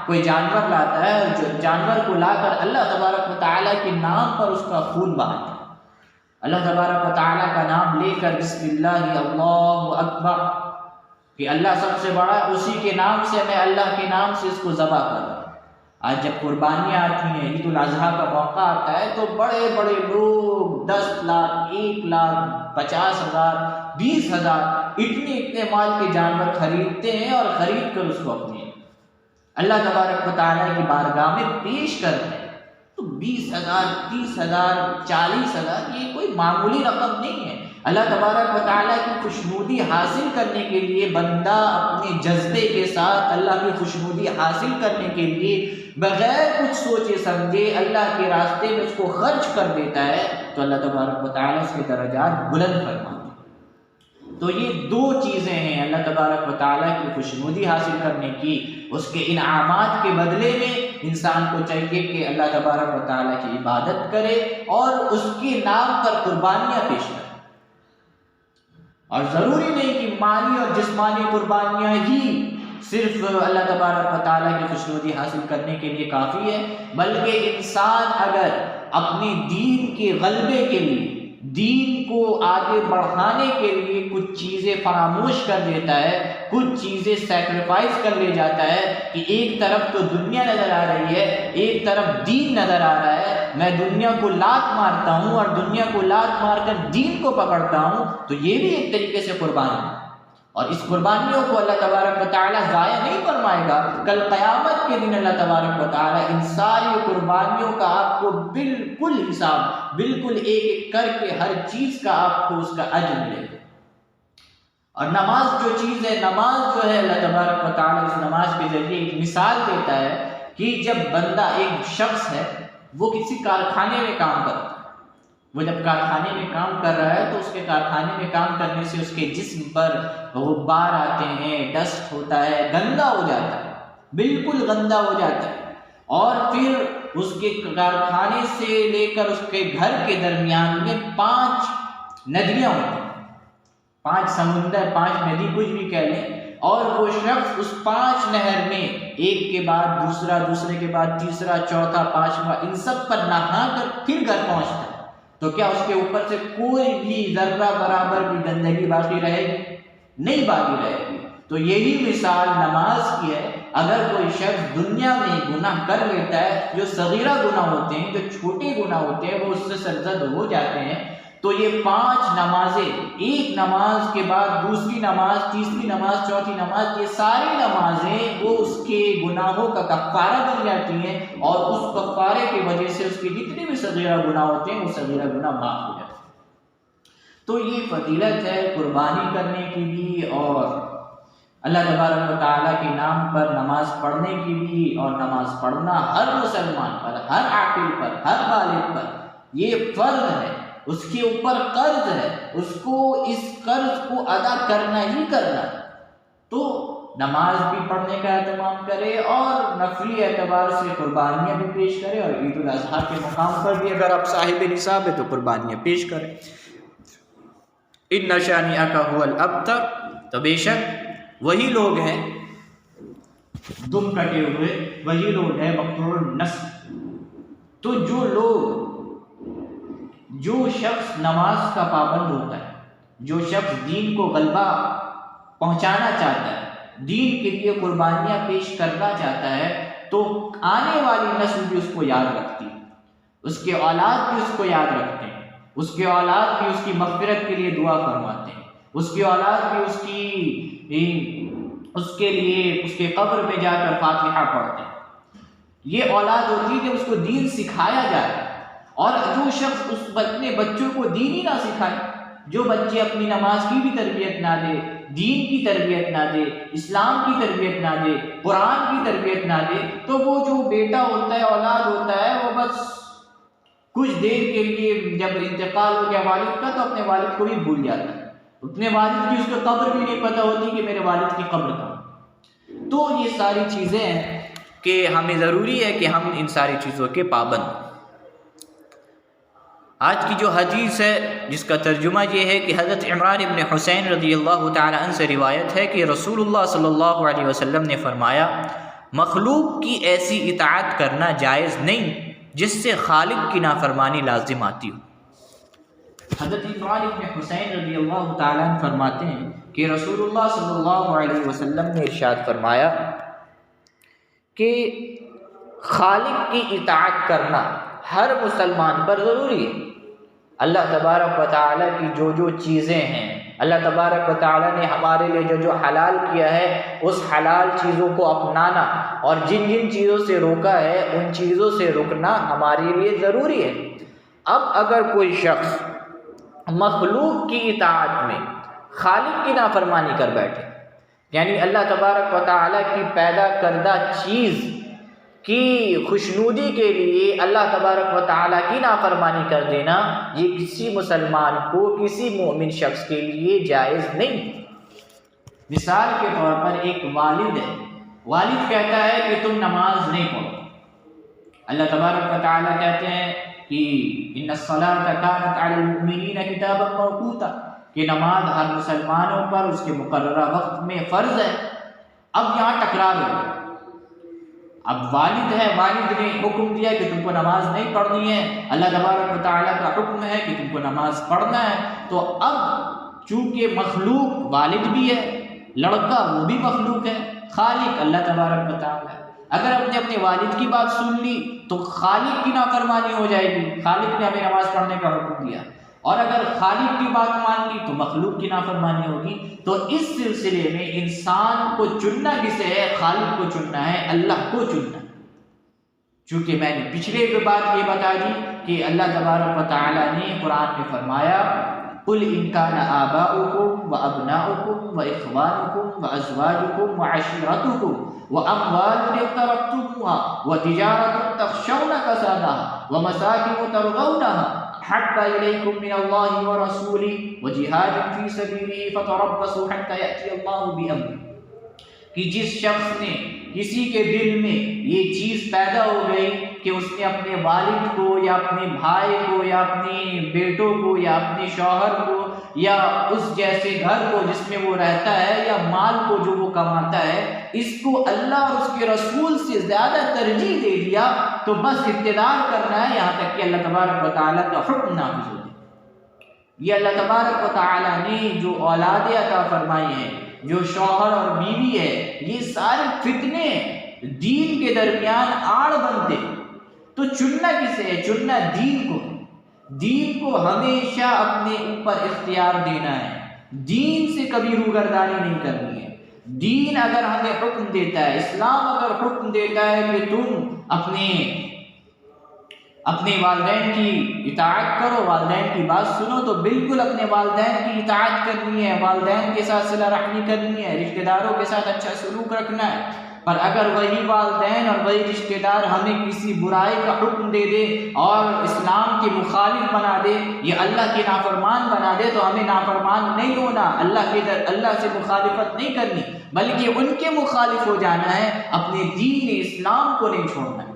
کوئی جانور لاتا ہے، اور جو جانور کو لا کر اللہ تبارک و تعالیٰ کے نام پر اس کا خون بہاتا ہے۔ اللہ تبارک و تعالیٰ کا نام لے کر بسم اللہ اللہ اکبر، کہ اللہ سب سے بڑا، اسی کے نام سے میں اللہ کے نام سے اس کو ذبح کر رہا ہوں۔ آج جب قربانیاں آتی ہیں، عید الاضحیٰ کا موقع آتا ہے تو بڑے بڑے لوگ 10 لاکھ 1 لاکھ 50,000 20,000 اتنے مال کے جانور خریدتے ہیں، اور خرید کر اس کو اپنے اللہ تبارک و تعالیٰ کی بارگاہ میں پیش کرتے ہیں۔ تو 20,000 30,000 40,000 یہ کوئی معمولی رقم نہیں ہے۔ اللہ تبارک و تعالیٰ کی خوشنودی حاصل کرنے کے لیے بندہ اپنے جذبے کے ساتھ اللہ کی خوشنودی حاصل کرنے کے لیے بغیر کچھ سوچے سمجھے اللہ کے راستے میں اس کو خرچ کر دیتا ہے تو اللہ تبارک و تعالیٰ اس کے درجات بلند فرماتے ہیں۔ تو یہ دو چیزیں ہیں اللہ تبارک و تعالیٰ کی خوشنودی حاصل کرنے کی، اس کے انعامات کے بدلے میں انسان کو چاہیے کہ اللہ تبارک و تعالیٰ کی عبادت کرے اور اس کے نام پر قربانیاں پیش کرے۔ اور ضروری نہیں کہ مالی اور جسمانی قربانیاں ہی صرف اللہ تبارک و تعالیٰ کی خوشنودی حاصل کرنے کے لیے کافی ہے، بلکہ انسان اگر اپنے دین کے غلبے کے لیے، دین کو آگے بڑھانے کے لیے کچھ چیزیں فراموش کر دیتا ہے، کچھ چیزیں سیکریفائز کر لے جاتا ہے کہ ایک طرف تو دنیا نظر آ رہی ہے، ایک طرف دین نظر آ رہا ہے، میں دنیا کو لات مارتا ہوں اور دنیا کو لات مار کر دین کو پکڑتا ہوں، تو یہ بھی ایک طریقے سے قربانی ہے۔ اور اس قربانیوں کو اللہ تبارک و تعالیٰ ضائع نہیں فرمائے گا۔ کل قیامت کے دن اللہ تبارک و تعالیٰ ان ساری قربانیوں کا آپ کو بالکل حساب، بالکل ایک ایک کر کے ہر چیز کا آپ کو اس کا اجر ملے گا۔ اور نماز جو چیز ہے، نماز جو ہے اللہ تبارک و تعالیٰ اس نماز کے ذریعے ایک مثال دیتا ہے کہ جب بندہ، ایک شخص ہے، وہ کسی کارخانے میں کام کرتا ہے، وہ جب کارخانے میں کام کر رہا ہے تو اس کے کارخانے میں کام کرنے سے اس کے جسم پر غبار آتے ہیں، ڈسٹ ہوتا ہے، گندا ہو جاتا ہے، بالکل گندا ہو جاتا ہے، اور پھر اس کے کارخانے سے لے کر اس کے گھر کے درمیان میں 5 ندیاں ہوتی ہیں، 5 سمندر، 5 ندی کچھ بھی کہہ لیں، اور وہ شخص اس 5 نہر میں ایک کے بعد دوسرا، دوسرے کے بعد تیسرا، چوتھا، 5واں، ان سب پر نہا کر پھر گھر پہنچتا ہے، تو کیا اس کے اوپر سے کوئی بھی ذرہ برابر بھی گندگی باقی رہے گی؟ نہیں باقی رہے گی۔ تو یہی مثال نماز کی ہے۔ اگر کوئی شخص دنیا میں گناہ کر لیتا ہے، جو صغیرہ گناہ ہوتے ہیں، جو چھوٹے گناہ ہوتے ہیں، وہ اس سے سرزد ہو جاتے ہیں، تو یہ 5 نمازیں، ایک نماز کے بعد دوسری نماز، تیسری نماز، چوتھی نماز، یہ ساری نمازیں وہ اس کے گناہوں کا کفارہ بن جاتی ہیں، اور اس کفارے کی وجہ سے اس کے جتنے بھی صغیرہ گناہ ہوتے ہیں وہ صغیرہ گناہ معاف ہو جاتے ہیں۔ تو یہ فضیلت ہے قربانی کرنے کی بھی، اور اللہ تبارک و تعالیٰ کے نام پر نماز پڑھنے کی بھی، اور نماز پڑھنا ہر مسلمان پر، ہر عاقل پر، ہر بالغ پر یہ فرض ہے، اس کے اوپر قرض ہے، اس کو اس قرض کو ادا کرنا ہی کرنا۔ تو نماز بھی پڑھنے کا اہتمام کرے، اور نفلی اعتبار سے قربانیاں بھی پیش کرے، اور عید الاضحیٰ کے مقام پر بھی اگر آپ صاحب نصاب ہے تو قربانیاں پیش کریں۔ ان شانئک ھو الابتر، تو بے شک وہی لوگ ہیں دم کٹے ہوئے، وہی لوگ ہیں مقطوع النسل۔ تو جو شخص نماز کا پابند ہوتا ہے، جو شخص دین کو غلبہ پہنچانا چاہتا ہے، دین کے لیے قربانیاں پیش کرنا چاہتا ہے، تو آنے والی نسل بھی اس کو یاد رکھتی ہے، اس کے اولاد بھی اس کو یاد رکھتے ہیں، اس کے اولاد بھی اس کی مغفرت کے لیے دعا فرماتے ہیں، اس کی اولاد بھی اس کے لیے اس کے قبر میں جا کر فاتحہ پڑھتے ہیں۔ یہ اولاد ہوتی ہے جب اس کو دین سکھایا جاتا ہے، اور جو شخص اس اپنے بچوں کو دین ہی نہ سکھائے، جو بچے اپنی نماز کی بھی تربیت نہ دے، دین کی تربیت نہ دے، اسلام کی تربیت نہ دے، قرآن کی تربیت نہ دے، تو وہ جو بیٹا ہوتا ہے، اولاد ہوتا ہے، وہ بس کچھ دیر کے لیے جب انتقال ہو گیا والد کا تو اپنے والد کو بھی بھول جاتا ہے، اپنے والد کی اس کو قبر بھی نہیں پتہ ہوتی کہ میرے والد کی قبر کہاں۔ تو یہ ساری چیزیں ہیں کہ ہمیں ضروری ہے کہ ہم ان ساری چیزوں کے پابند ہوں۔ آج کی جو حدیث ہے جس کا ترجمہ یہ ہے کہ حضرت عمران ابن حسین رضی اللہ تعالی عنہ سے روایت ہے کہ رسول اللہ صلی اللہ علیہ وسلم نے فرمایا، مخلوق کی ایسی اطاعت کرنا جائز نہیں جس سے خالق کی نافرمانی لازم آتی ہو۔ حضرت عمران ابن حسین رضی اللہ تعالی عنہ فرماتے ہیں کہ رسول اللہ صلی اللہ علیہ وسلم نے ارشاد فرمایا کہ خالق کی اطاعت کرنا ہر مسلمان پر ضروری ہے۔ اللہ تبارک و تعالیٰ کی جو چیزیں ہیں، اللہ تبارک و تعالیٰ نے ہمارے لیے جو حلال کیا ہے، اس حلال چیزوں کو اپنانا، اور جن چیزوں سے روکا ہے ان چیزوں سے رکنا ہمارے لیے ضروری ہے۔ اب اگر کوئی شخص مخلوق کی اطاعت میں خالق کی نافرمانی کر بیٹھے، یعنی اللہ تبارک و تعالیٰ کی پیدا کردہ چیز کی خوشنودی کے لیے اللہ تبارک و تعالیٰ کی نافرمانی کر دینا، یہ کسی مسلمان کو، کسی مومن شخص کے لیے جائز نہیں۔ مثال کے طور پر ایک والد ہے، والد کہتا ہے کہ تم نماز نہیں پڑھو، اللہ تبارک و تعالیٰ کہتے ہیں کہ ان الصلاۃ کانت علی المؤمنین کتابا موقوتا، کہ نماز ہر مسلمانوں پر اس کے مقررہ وقت میں فرض ہے۔ اب یہاں تکرار ہو گئی، اب والد ہے، والد نے حکم دیا کہ تم کو نماز نہیں پڑھنی ہے، اللہ تبارک و تعالیٰ کا حکم ہے کہ تم کو نماز پڑھنا ہے، تو اب چونکہ مخلوق والد بھی ہے، لڑکا وہ بھی مخلوق ہے، خالق اللہ تبارک و تعالیٰ ہے، اگر ہم نے اپنے والد کی بات سن لی تو خالق کی نافرمانی ہو جائے گی، خالق نے ہمیں نماز پڑھنے کا حکم دیا، اور اگر خالق کی بات مان لی تو مخلوق کی نافرمانی ہوگی۔ تو اس سلسلے میں انسان کو چننا کسے ہے؟ خالق کو چننا ہے، اللہ کو چننا ہے۔ چونکہ میں نے پچھلے بات یہ بتا دی کہ اللہ تبارک و تعالیٰ نے قرآن میں فرمایا قُلْ إِنْ كَانَ آبَاؤُكُمْ وَأَبْنَاؤُكُمْ وَإِخْوَانُكُمْ وَأَزْوَاجُكُمْ وَعَشِيرَتُكُمْ وَأَمْوَالٌ اقْتَرَفْتُمُوهَا وَتِجَارَةٌ تَخْشَوْنَ كَسَادَهَا وَمَسَاكِنُ تَرْضَوْنَهَا أَحَبَّ إِلَيْكُم مِّنَ اللَّهِ وَرَسُولِهِ وَجِهَادٍ فِي سَبِيلِهِ فَتَرَبَّصُوا حَتَّى يَأْتِيَ اللَّهُ بِأَمْرِهِ، کہ جس شخص نے کسی کے دل میں یہ چیز پیدا ہو گئی کہ اس نے اپنے والد کو یا اپنے بھائی کو یا اپنے بیٹوں کو یا اپنے شوہر کو یا اس جیسے گھر کو جس میں وہ رہتا ہے یا مال کو جو وہ کماتا ہے، اس کو اللہ اور اس کے رسول سے زیادہ ترجیح دے دیا، تو بس انتظار کرنا ہے یہاں تک کہ اللہ تبارک و تعالیٰ کا حکم نافذ ہو جائے۔ یہ اللہ تبارک و تعالیٰ نے جو اولاد عطا فرمائی ہے، جو شوہر اور بیوی ہے، یہ سارے فتنے دین کے درمیان آڑ بنتے، تو چننا کسے ہے؟ چننا دین کو، دین کو ہمیشہ اپنے اوپر اختیار دینا ہے، دین سے کبھی روگردانی نہیں کرنی ہے۔ دین اگر ہمیں حکم دیتا ہے، اسلام اگر حکم دیتا ہے کہ تم اپنے والدین کی اطاعت کرو، والدین کی بات سنو، تو بالکل اپنے والدین کی اطاعت کرنی ہے، والدین کے ساتھ صلہ رحمی کرنی ہے، رشتہ داروں کے ساتھ اچھا سلوک رکھنا ہے۔ پر اگر وہی والدین اور وہی رشتہ دار ہمیں کسی برائی کا حکم دے دے اور اسلام کے مخالف بنا دے یا اللہ کے نافرمان بنا دے، تو ہمیں نافرمان نہیں ہونا، اللہ سے مخالفت نہیں کرنی، بلکہ ان کے مخالف ہو جانا ہے، اپنے دین اسلام کو نہیں چھوڑنا ہے۔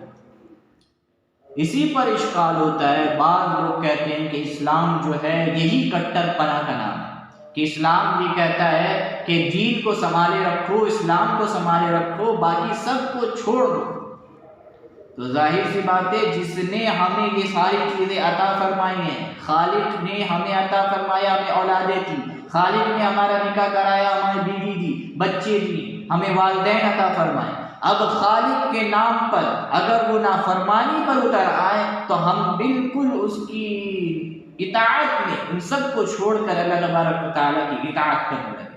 اسی پر اشکال ہوتا ہے، بعض لوگ کہتے ہیں کہ اسلام جو ہے یہی کٹر پنا کا نام ہے، کہ اسلام یہ کہتا ہے کہ دین کو سنبھالے رکھو، اسلام کو سنبھالے رکھو، باقی سب کو چھوڑ دو۔ تو ظاہر سی بات ہے، جس نے ہمیں یہ ساری چیزیں عطا فرمائی ہیں، خالق نے ہمیں عطا فرمایا، ہمیں اولادیں دی، خالق نے ہمارا نکاح کرایا، ہمیں بیوی دی، بچے دی، ہمیں والدین عطا فرمائے۔ اب خالق کے نام پر اگر وہ نافرمانی پر اتر آئے تو ہم بالکل اس کی اطاعت میں ان سب کو چھوڑ کر اللہ تبارک و تعالیٰ کی اطاعت کرنے لگے۔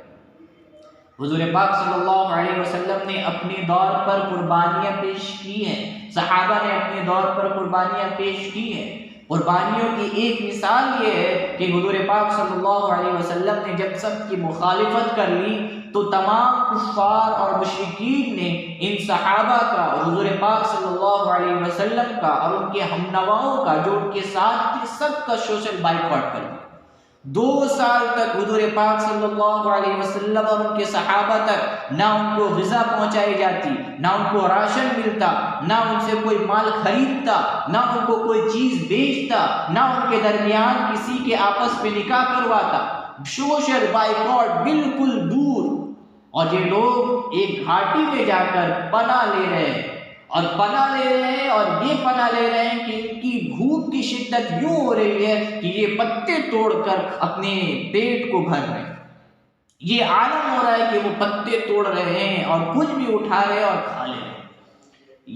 حضور پاک صلی اللہ علیہ وسلم نے اپنے دور پر قربانیاں پیش کی ہیں، صحابہ نے اپنے دور پر قربانیاں پیش کی ہیں۔ قربانیوں کی ایک مثال یہ ہے کہ حضور پاک صلی اللہ علیہ وسلم نے جب سب کی مخالفت کر لی تو تمام کفار اور مشرکین نے ان صحابہ کا، حضور پاک صلی اللہ علیہ وسلم کا اور ان کے ہم نواؤں کا جو ان کے ساتھ تھے، سب کا سوشل بائیکاٹ کر دیا۔ 2 سال تک حضور پاک صلی اللہ علیہ وسلم اور ان کے صحابہ تک نہ ان کو غذا پہنچائی جاتی، نہ ان کو راشن ملتا، نہ ان سے کوئی مال خریدتا، نہ ان کو کوئی چیز بیچتا، نہ ان کے درمیان کسی کے آپس میں نکاح کرواتا، سوشل بائیکاٹ بالکل دور۔ اور یہ لوگ ایک گھاٹی میں جا کر پناہ لے رہے ہیں اور یہ پناہ لے رہے ہیں کہ ان کی بھوک کی شدت یوں ہو رہی ہے کہ یہ پتے توڑ کر اپنے پیٹ کو بھر رہے ہیں۔ یہ عالم ہو رہا ہے کہ وہ پتے توڑ رہے ہیں اور کچھ بھی اٹھا رہے اور کھا لے رہے ہیں۔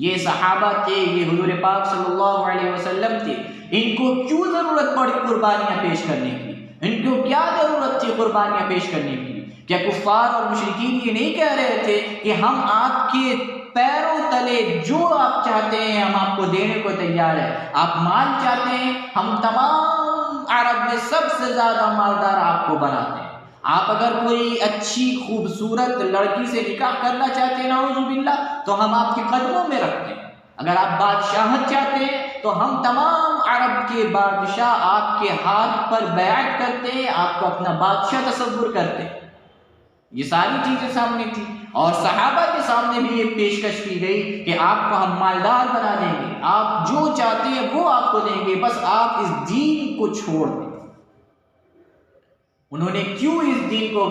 یہ صحابہ تھے، یہ حضور پاک صلی اللہ علیہ وسلم تھے، ان کو کیوں ضرورت پڑی قربانیاں پیش کرنے کی؟ ان کو کیا ضرورت تھی قربانیاں پیش کرنے کی؟ کیا کفار اور مشرکین یہ نہیں کہہ رہے تھے کہ ہم آپ کے پیروں تلے جو آپ چاہتے ہیں ہم آپ کو دینے کو تیار ہیں؟ آپ مال چاہتے ہیں، ہم تمام عرب میں سب سے زیادہ مالدار آپ کو بناتے ہیں۔ آپ اگر کوئی اچھی خوبصورت لڑکی سے نکاح کرنا چاہتے ہیں نعوذ باللہ تو ہم آپ کے قدموں میں رکھتے ہیں۔ اگر آپ بادشاہت چاہتے ہیں تو ہم تمام عرب کے بادشاہ آپ کے ہاتھ پر بیعت کرتے ہیں، آپ کو اپنا بادشاہ تصور کرتے ہیں۔ یہ ساری چیزیں سامنے تھی، اور صحابہ کے سامنے بھی یہ پیشکش کی گئی کہ آپ کو ہم مالدار بنا دیں گے، آپ جو چاہتے ہیں وہ آپ کو دیں گے، بس آپ اس دین کو چھوڑ دیں۔ انہوں نے کیوں اس دین کو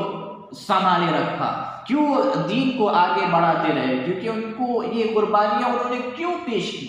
سنبھالے رکھا، کیوں دین کو آگے بڑھاتے رہے؟ کیونکہ ان کو یہ قربانیاں انہوں نے کیوں پیش کی؟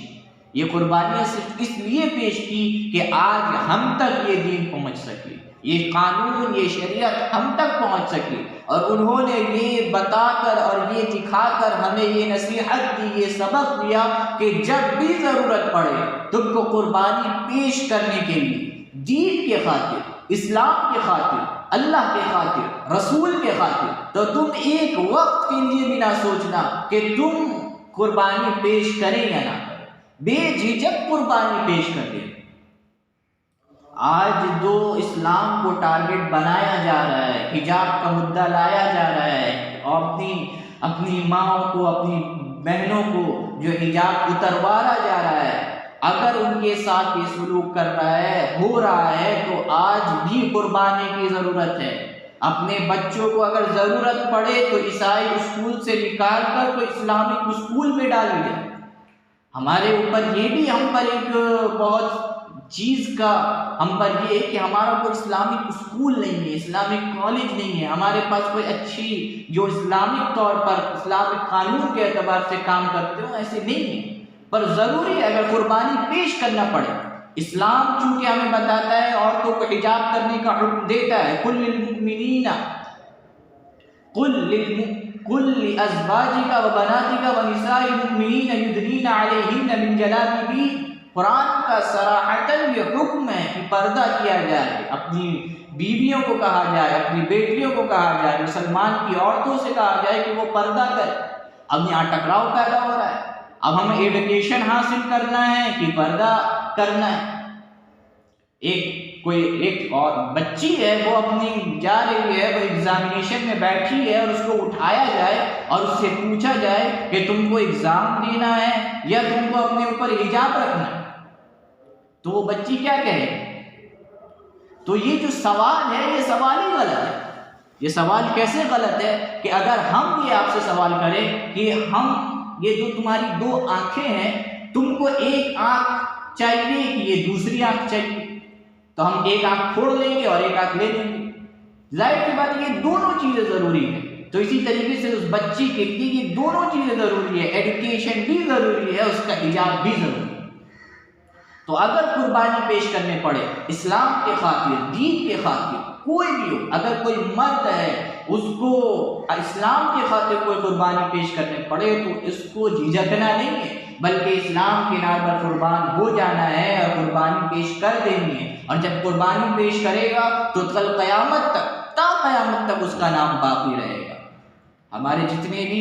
یہ قربانیاں صرف اس لیے پیش کی کہ آج ہم تک یہ دین پہنچ سکے، یہ قانون، یہ شریعت ہم تک پہنچ سکے۔ اور انہوں نے یہ بتا کر اور یہ دکھا کر ہمیں یہ نصیحت دی، یہ سبق دیا کہ جب بھی ضرورت پڑے تم کو قربانی پیش کرنے کے لیے، دین کے خاطر، اسلام کے خاطر، اللہ کے خاطر، رسول کے خاطر، تو تم ایک وقت کے لیے بھی نہ سوچنا کہ تم قربانی پیش کریں یا نہ کریں، بے جھجک قربانی پیش کر دیں۔ آج جو اسلام کو ٹارگٹ بنایا جا رہا ہے، حجاب کا مدعا لایا جا رہا ہے، اور اپنی ماؤں کو، اپنی بہنوں کو جو حجاب اتروایا جا رہا ہے، اگر ان کے ساتھ یہ سلوک کر رہا ہے، ہو رہا ہے، تو آج بھی قربانی کی ضرورت ہے۔ اپنے بچوں کو اگر ضرورت پڑے تو عیسائی اسکول سے نکال کر کوئی اسلامک اسکول میں ڈالی جائے۔ ہمارے اوپر یہ بھی، ہم پر ایک بہت چیز کا ہم پر یہ ہے کہ ہمارا کوئی اسلامک اسکول نہیں ہے، اسلامک کالج نہیں ہے، ہمارے پاس کوئی اچھی جو اسلامک طور پر اسلامک قانون کے اعتبار سے کام کرتے ہوں، ایسے نہیں ہے۔ پر ضروری ہے اگر قربانی پیش کرنا پڑے، اسلام چونکہ ہمیں بتاتا ہے عورتوں کو حجاب کرنے کا حکم دیتا ہے، قل للمؤمنین قل لازواجک وبناتک ونساء المؤمنین یدنین علیہن من جلابیبہن۔ قرآن کا صراحتاً یہ حکم ہے کہ پردہ کیا جائے، اپنی بیویوں کو کہا جائے، اپنی بیٹیوں کو کہا جائے، مسلمان کی عورتوں سے کہا جائے کہ وہ پردہ کرے۔ اب یہاں ٹکراؤ پیدا ہو رہا ہے، اب ہمیں ایڈوکیشن حاصل کرنا ہے کہ پردہ کرنا ہے۔ ایک اور بچی ہے، وہ اپنی جا رہی ہے، وہ ایگزامینیشن میں بیٹھی ہے، اور اس کو اٹھایا جائے اور اس سے پوچھا جائے کہ تم کو ایگزام دینا ہے یا تم کو اپنے اوپر حجاب رکھنا ہے، تو وہ بچی کیا کہے؟ تو یہ جو سوال ہے، یہ سوال ہی غلط ہے۔ یہ سوال کیسے غلط ہے کہ اگر ہم یہ آپ سے سوال کریں کہ یہ جو تمہاری دو آنکھیں ہیں، تم کو ایک آنکھ چاہیے کہ یہ دوسری آنکھ چاہیے، تو ہم ایک آنکھ پھوڑ لیں گے اور ایک آنکھ لے لیں گے۔ ظاہر سی بات ہے یہ دونوں چیزیں ضروری ہیں۔ تو اسی طریقے سے اس بچی کے لیے یہ دونوں چیزیں ضروری ہے، ایڈوکیشن بھی ضروری ہے، اس کا حجاب بھی ضروری ہے۔ تو اگر قربانی پیش کرنے پڑے اسلام کے خاطر، دین کے خاطر، کوئی بھی ہو، اگر کوئی مرد ہے اس کو اسلام کے خاطر کوئی قربانی پیش کرنے پڑے تو اس کو جھجکنا نہیں ہے، بلکہ اسلام کے نام پر قربان ہو جانا ہے اور قربانی پیش کر دینی ہے۔ اور جب قربانی پیش کرے گا تو کل قیامت تک، تا قیامت تک اس کا نام باقی رہے گا۔ ہمارے جتنے بھی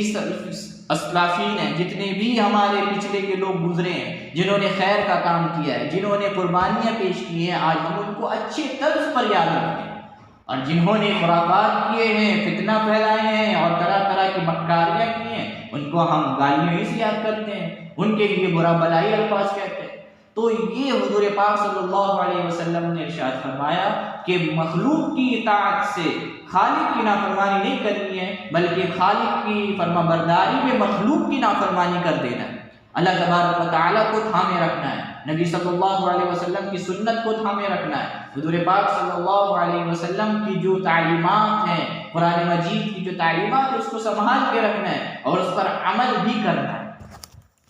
اسلافین ہیں، جتنے بھی ہمارے پچھلے کے لوگ گزرے ہیں، جنہوں نے خیر کا کام کیا ہے، جنہوں نے قربانیاں پیش کی ہیں، آج ہم ان کو اچھے طرز پر یاد رکھتے ہیں، اور جنہوں نے خرافات کیے ہیں، فتنہ پھیلائے ہیں اور طرح طرح کی مکاریاں کی ہیں، ان کو ہم گالیوں ہی سے یاد کرتے ہیں، ان کے لیے برا بلائی الفاظ کہتے ہیں۔ تو یہ حضور پاک صلی اللہ علیہ وسلم نے ارشاد فرمایا کہ مخلوق کی اطاعت سے خالق کی نافرمانی نہیں کرنی ہے، بلکہ خالق کی فرما برداری میں مخلوق کی نافرمانی کر دینا ہے۔ اللہ تبارک و تعالیٰ کو تھامے رکھنا ہے، نبی صلی اللہ علیہ وسلم کی سنت کو تھامے رکھنا ہے، حضور پاک صلی اللہ علیہ وسلم کی جو تعلیمات ہیں، قرآن مجید کی جو تعلیمات ہیں، اس کو سنبھال کے رکھنا ہے اور اس پر عمل بھی کرنا ہے۔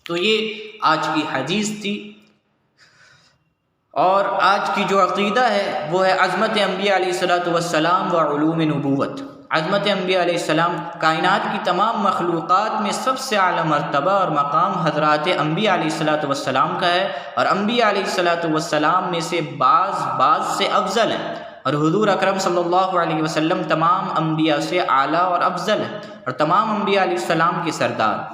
تو یہ آج کی حدیث تھی، اور آج کی جو عقیدہ ہے وہ ہے عظمت انبیاء علیہ الصلوۃ والسلام و علوم نبوت۔ عظمت انبیاء علیہ السلام، کائنات کی تمام مخلوقات میں سب سے اعلیٰ مرتبہ اور مقام حضرات انبیاء علیہ الصلوۃ والسلام کا ہے، اور انبیاء علیہ الصلوۃ والسلام میں سے بعض سے افضل ہیں، اور حضور اکرم صلی اللہ علیہ وسلم تمام انبیاء سے اعلیٰ اور افضل ہیں، اور تمام انبیاء علیہ السلام کے سردار۔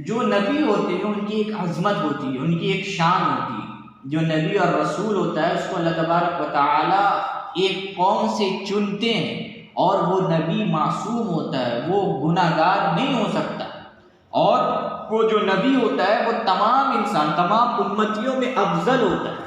جو نبی ہوتے ہیں ان کی ایک عظمت ہوتی ہے، ان کی ایک شان ہوتی ہے۔ جو نبی اور رسول ہوتا ہے اس کو اللہ تبارک و تعالی ایک قوم سے چنتے ہیں، اور وہ نبی معصوم ہوتا ہے، وہ گناہ گار نہیں ہو سکتا، اور وہ جو نبی ہوتا ہے وہ تمام انسان، تمام امتیوں میں افضل ہوتا ہے۔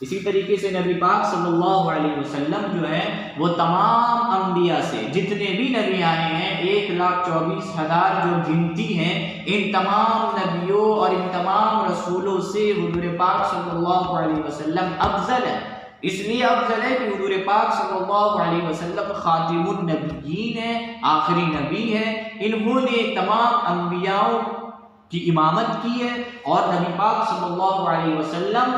اسی طریقے سے نبی پاک صلی اللہ علیہ وسلم جو ہے وہ تمام انبیاء سے، جتنے بھی نبی آئے ہیں 1,24,000 جو گنتی ہیں، ان تمام نبیوں اور ان تمام رسولوں سے حضور پاک صلی اللہ علیہ وسلم افضل ہے۔ اس لیے افضل ہے کہ حضور پاک صلی اللہ علیہ وسلم خاتم النبیین ہیں، آخری نبی ہے، انہوں نے تمام انبیاء کی امامت کی ہے، اور نبی پاک صلی اللہ علیہ وسلم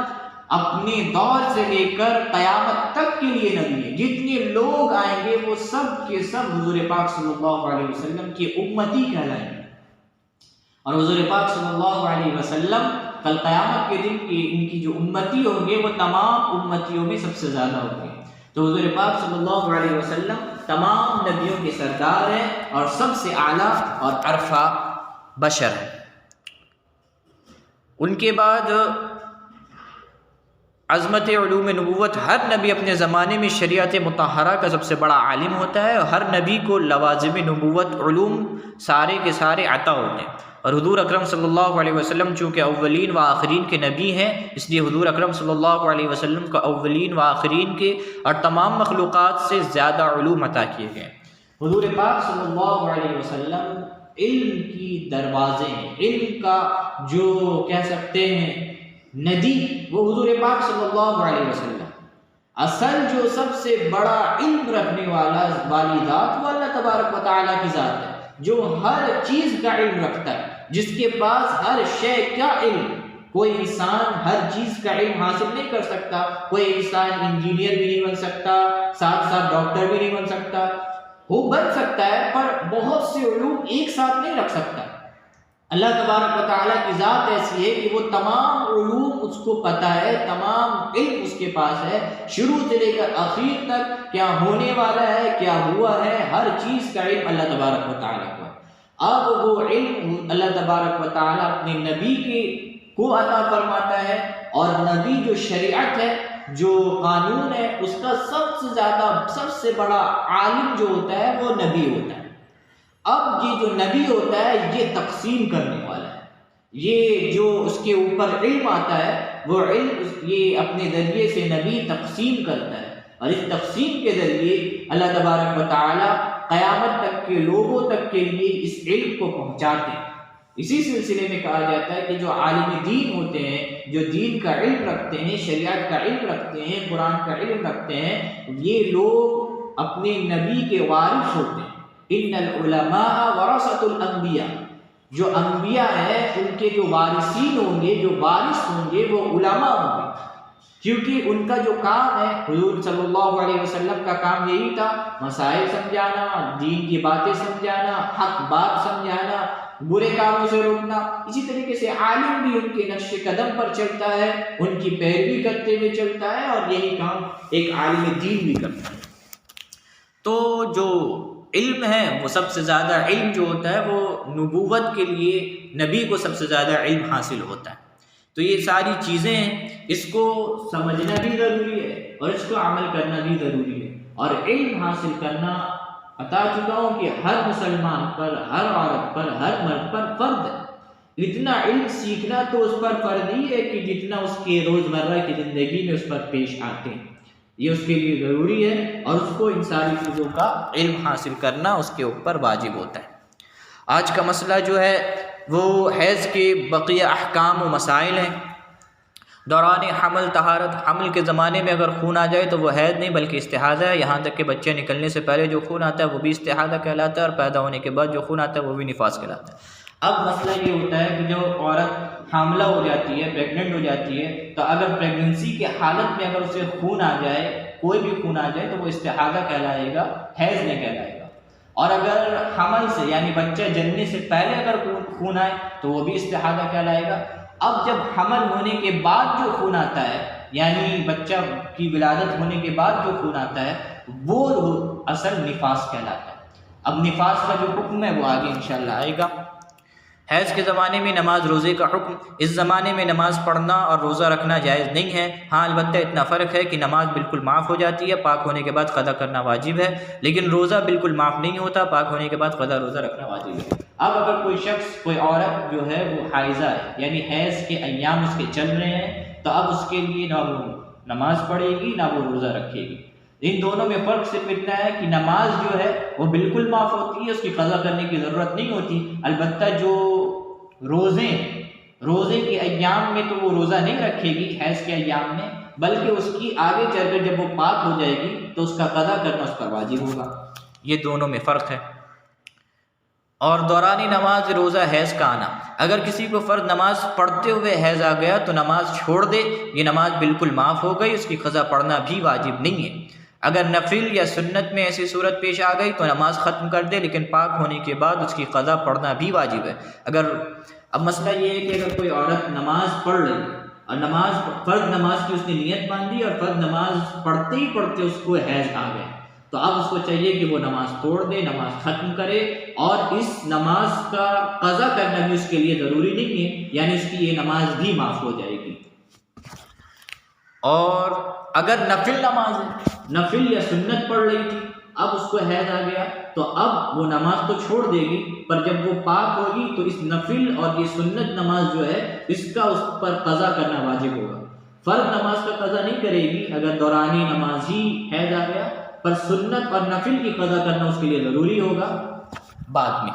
اپنے دور سے لے کر قیامت تک کے لیے نبی ہے۔ جتنے لوگ آئیں گے وہ سب کے سب حضور پاک صلی اللہ علیہ وسلم کی امتی کہلائیں گے، اور حضور پاک صلی اللہ علیہ وسلم کل قیامت کے دن ان کی جو امتی ہوں گے وہ تمام امتیوں میں سب سے زیادہ ہوں گے۔ تو حضور پاک صلی اللہ علیہ وسلم تمام نبیوں کے سردار ہیں اور سب سے اعلیٰ اور عرفہ بشر ہیں۔ ان کے بعد عظمت علوم نبوت، ہر نبی اپنے زمانے میں شریعت مطہرہ کا سب سے بڑا عالم ہوتا ہے، اور ہر نبی کو لوازم نبوت علوم سارے کے سارے عطا ہوتے ہیں۔ اور حضور اکرم صلی اللہ علیہ وسلم چونکہ اولین و آخرین کے نبی ہیں، اس لیے حضور اکرم صلی اللہ علیہ وسلم کو اولین و آخرین کے اور تمام مخلوقات سے زیادہ علوم عطا کیے گئے۔ حضور پاک صلی اللہ علیہ وسلم علم کی دروازے ہیں، علم کا جو کہہ سکتے ہیں ندی، وہ حضور پاک صلی اللہ علیہ وسلم۔ اصل جو سب سے بڑا علم رکھنے والی ذات وہ اللہ تبارک و تعالیٰ کی ذات ہے، جو ہر چیز کا علم رکھتا ہے، جس کے پاس ہر شے کا علم۔ کوئی انسان ہر چیز کا علم حاصل نہیں کر سکتا، کوئی انسان انجینئر بھی نہیں بن سکتا، ساتھ ساتھ ڈاکٹر بھی نہیں بن سکتا، وہ بن سکتا ہے پر بہت سے علوم ایک ساتھ نہیں رکھ سکتا۔ اللہ تبارک و تعالیٰ کی ذات ایسی ہے کہ وہ تمام علوم اس کو پتہ ہے، تمام علم اس کے پاس ہے، شروع سے لے کر آخر تک کیا ہونے والا ہے، کیا ہوا ہے، ہر چیز کا علم اللہ تبارک و تعالیٰ کو ہے۔ اب وہ علم اللہ تبارک و تعالیٰ اپنے نبی کو عطا فرماتا ہے، اور نبی جو شریعت ہے، جو قانون ہے، اس کا سب سے زیادہ سب سے بڑا عالم جو ہوتا ہے وہ نبی ہوتا ہے۔ اب یہ جو نبی ہوتا ہے یہ تقسیم کرنے والا ہے، یہ جو اس کے اوپر علم آتا ہے وہ علم یہ اپنے ذریعے سے نبی تقسیم کرتا ہے، اور اس تقسیم کے ذریعے اللہ تبارک و تعالی قیامت تک کے لوگوں تک کے لیے اس علم کو پہنچاتے ہیں۔ اسی سلسلے میں کہا جاتا ہے کہ جو عالم دین ہوتے ہیں، جو دین کا علم رکھتے ہیں، شریعت کا علم رکھتے ہیں، قرآن کا علم رکھتے ہیں، یہ لوگ اپنے نبی کے وارث ہوتے ہیں۔ ان العلماء ورثۃ الانبیاء، جو انبیاء ہیں ان کے جو وارثین ہوں گے، جو وارث ہوں گے وہ علماء ہوں گے، کیونکہ ان کا جو کام ہے، حضور صلی اللہ علیہ وسلم کا کام یہی تھا، مسائل سمجھانا، دین کی باتیں سمجھانا، حق بات سمجھانا، برے کاموں سے روکنا۔ اسی طریقے سے عالم بھی ان کے نقش قدم پر چلتا ہے، ان کی پیروی کرتے ہوئے چلتا ہے، اور یہی کام ایک عالم دین بھی کرتا ہے۔ تو جو علم ہے وہ سب سے زیادہ علم جو ہوتا ہے وہ نبوت کے لیے نبی کو سب سے زیادہ علم حاصل ہوتا ہے۔ تو یہ ساری چیزیں اس کو سمجھنا بھی ضروری ہے اور اس کو عمل کرنا بھی ضروری ہے، اور علم حاصل کرنا بتا چکا ہوں کہ ہر مسلمان پر، ہر عورت پر، ہر مرد پر فرض ہے۔ اتنا علم سیکھنا تو اس پر فرض نہیں ہے کہ جتنا اس کے روزمرہ کی زندگی میں اس پر پیش آتے ہیں، یہ اس کے لیے ضروری ہے، اور اس کو ان ساری چیزوں کا علم حاصل کرنا اس کے اوپر واجب ہوتا ہے۔ آج کا مسئلہ جو ہے وہ حیض کے بقیہ احکام و مسائل ہیں۔ دوران حمل طہارت، حمل کے زمانے میں اگر خون آ جائے تو وہ حیض نہیں بلکہ استحاضہ ہے، یہاں تک کہ بچے نکلنے سے پہلے جو خون آتا ہے وہ بھی استحاضہ کہلاتا ہے، اور پیدا ہونے کے بعد جو خون آتا ہے وہ بھی نفاس کہلاتا ہے۔ اب مسئلہ یہ ہوتا ہے کہ جو عورت حاملہ ہو جاتی ہے، پریگننٹ ہو جاتی ہے، تو اگر پریگننسی کی حالت میں اگر اسے خون آ جائے، کوئی بھی خون آ جائے، تو وہ استحاضہ کہلائے گا، حیض نہیں کہلائے گا۔ اور اگر حمل سے یعنی بچہ جننے سے پہلے اگر خون آئے تو وہ بھی استحاضہ کہلائے گا۔ اب جب حمل ہونے کے بعد جو خون آتا ہے، یعنی بچہ کی ولادت ہونے کے بعد جو خون آتا ہے، وہ اصل نفاس کہلاتا ہے۔ اب نفاس کا جو حکم ہے وہ آگے انشاءاللہ آئے گا۔ حیض کے زمانے میں نماز روزے کا حکم، اس زمانے میں نماز پڑھنا اور روزہ رکھنا جائز نہیں ہے، ہاں البتہ اتنا فرق ہے کہ نماز بالکل معاف ہو جاتی ہے، پاک ہونے کے بعد قضا کرنا واجب ہے، لیکن روزہ بالکل معاف نہیں ہوتا، پاک ہونے کے بعد قضا روزہ رکھنا واجب ہے۔ اب اگر کوئی شخص، کوئی عورت جو ہے وہ حائضہ ہے، یعنی حیض کے ایام اس کے چل رہے ہیں، تو اب اس کے لیے نہ وہ نماز پڑھے گی نہ وہ روزہ رکھے گی۔ ان دونوں میں فرق صرف اتنا ہے کہ نماز جو ہے وہ بالکل معاف ہوتی ہے، اس کی قضا کرنے کی ضرورت نہیں ہوتی، البتہ جو روزے کے ایام میں تو وہ روزہ نہیں رکھے گی حیض کے ایام میں، بلکہ اس کی آگے چل کر جب وہ پاک ہو جائے گی تو اس کا قضا کرنا اس پر واجب ہوگا۔ یہ دونوں میں فرق ہے۔ اور دورانی نماز روزہ حیض کا آنا، اگر کسی کو فرض نماز پڑھتے ہوئے حیض آ گیا تو نماز چھوڑ دے، یہ نماز بالکل معاف ہو گئی، اس کی قضا پڑھنا بھی واجب نہیں ہے۔ اگر نفل یا سنت میں ایسی صورت پیش آ گئی تو نماز ختم کر دے، لیکن پاک ہونے کے بعد اس کی قضا پڑھنا بھی واجب ہے۔ اب مسئلہ یہ ہے کہ اگر کوئی عورت نماز پڑھ رہی اور فرض نماز کی اس نے نیت باندھی اور فرض نماز پڑھتے ہی پڑھتے اس کو حیض آ گیا، تو اب اس کو چاہیے کہ وہ نماز توڑ دے، نماز ختم کرے، اور اس نماز کا قضا کرنا بھی اس کے لیے ضروری نہیں ہے، یعنی اس کی یہ نماز بھی معاف ہو جائے گی۔ اور اگر نفل نماز ہے، نفل یا سنت پڑھ رہی تھی، اب اس کو حیض آ گیا تو اب وہ نماز تو چھوڑ دے گی، پر جب وہ پاک ہوگی تو اس نفل اور یہ سنت نماز جو ہے اس کا اس پر قضا کرنا واجب ہوگا۔ فرض نماز کا قضا نہیں کرے گی اگر دورانی نماز ہی حیض آ گیا، پر سنت اور نفل کی قضا کرنا اس کے لیے ضروری ہوگا بعد میں۔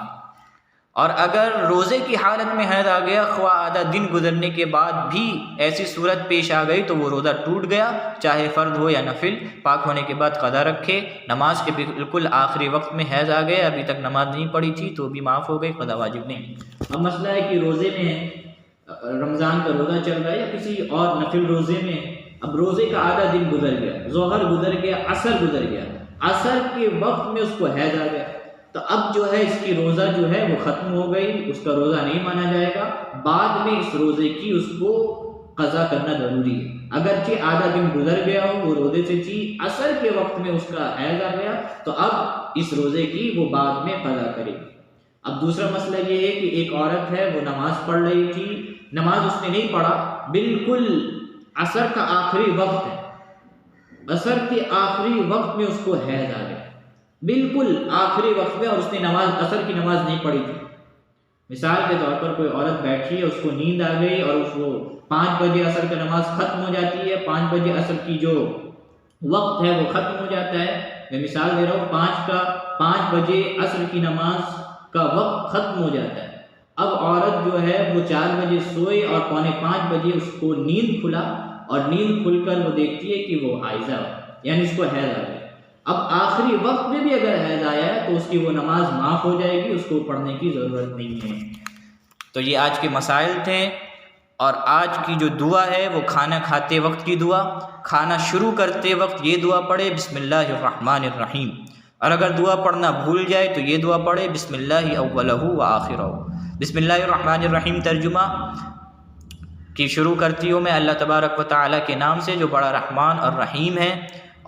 اور اگر روزے کی حالت میں حیض آ گیا، خواہ آدھا دن گزرنے کے بعد بھی ایسی صورت پیش آ گئی تو وہ روزہ ٹوٹ گیا، چاہے فرض ہو یا نفل، پاک ہونے کے بعد قضا رکھے۔ نماز کے بالکل آخری وقت میں حیض آ گیا، ابھی تک نماز نہیں پڑھی تھی تو بھی معاف ہو گئی، قضا واجب نہیں۔ اب مسئلہ ہے کہ روزے میں رمضان کا روزہ چل رہا ہے یا کسی اور نفل روزے میں، اب روزے کا آدھا دن گزر گیا، ظہر گزر گیا، عصر گزر گیا، عصر کے وقت میں اس کو حیض آ گیا، تو اب جو ہے اس کی روزہ جو ہے وہ ختم ہو گئی، اس کا روزہ نہیں مانا جائے گا، بعد میں اس روزے کی اس کو قضا کرنا ضروری ہے۔ اگرچہ آدھا دن گزر گیا ہو، وہ روزے سے تھی، عصر کے وقت میں اس کا حیض آ گیا، تو اب اس روزے کی وہ بعد میں قضا کرے گی۔ اب دوسرا مسئلہ یہ ہے کہ ایک عورت ہے، وہ نماز پڑھ رہی تھی، نماز اس نے نہیں پڑھا، بالکل عصر کا آخری وقت ہے، عصر کے آخری وقت میں اس کو حیض آ گیا، بالکل آخری وقت میں، اور اس نے عصر کی نماز نہیں پڑھی تھی۔ مثال کے طور پر کوئی عورت بیٹھی ہے، اس کو نیند آ گئی اور اس کو 5 بجے عصر کی نماز ختم ہو جاتی ہے، 5 بجے عصر کی جو وقت ہے وہ ختم ہو جاتا ہے، میں مثال دے رہا ہوں، 5 بجے عصر کی نماز کا وقت ختم ہو جاتا ہے۔ اب عورت جو ہے وہ 4 بجے سوئی اور 4:45 بجے اس کو نیند کھلا، اور نیند کھل کر وہ دیکھتی ہے کہ وہ حائضہ ہے، یعنی اس کو حیض آ گیا۔ اب آخری وقت میں بھی اگر حیض آیا ہے تو اس کی وہ نماز معاف ہو جائے گی، اس کو پڑھنے کی ضرورت نہیں ہے۔ تو یہ آج کے مسائل تھے، اور آج کی جو دعا ہے وہ کھانا کھاتے وقت کی دعا، کھانا شروع کرتے وقت یہ دعا پڑھے بسم اللہ الرحمن الرحیم، اور اگر دعا پڑھنا بھول جائے تو یہ دعا پڑھے بسم اللہ اولہ و آخرہ۔ بسم اللہ الرحمن الرحیم ترجمہ کہ شروع کرتی ہوں میں اللہ تبارک و تعالیٰ کے نام سے جو بڑا رحمان اور رحیم ہے،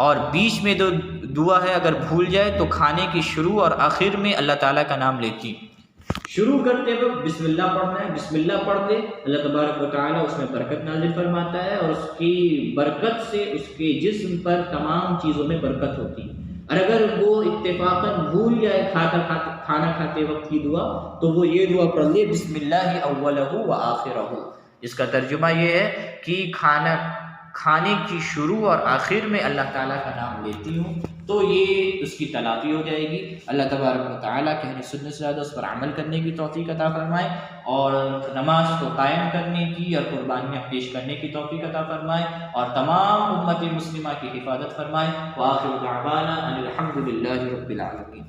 اور بیچ میں جو دعا ہے اگر بھول جائے تو کھانے کی شروع اور آخر میں اللہ تعالیٰ کا نام لیتی ہوں۔ شروع کرتے وقت بسم اللہ پڑھنا ہے، بسم اللہ پڑھ دے، اللہ تبارک و تعالیٰ اس میں برکت نازل فرماتا ہے، اور اس کی برکت سے اس کے جسم پر تمام چیزوں میں برکت ہوتی ہے۔ اور اگر وہ اتفاقاً بھول جائے کھانا کھاتے وقت کی دعا، تو وہ یہ دعا پڑھ لے بسم اللہ اولہ و آخرہ۔ اس کا ترجمہ یہ ہے کہ کھانے کی شروع اور آخر میں اللہ تعالیٰ کا نام لیتی ہوں تو یہ اس کی تلافی ہو جائے گی۔ اللہ تبارک و تعالیٰ کہ ہمیں سنت سے زیادہ اس پر عمل کرنے کی توفیق عطا فرمائے، اور نماز کو قائم کرنے کی اور قربانیاں پیش کرنے کی توفیق عطا فرمائے، اور تمام امت مسلمہ کی حفاظت فرمائے۔ وآخر دعوانا ان الحمد للہ رب العالمین۔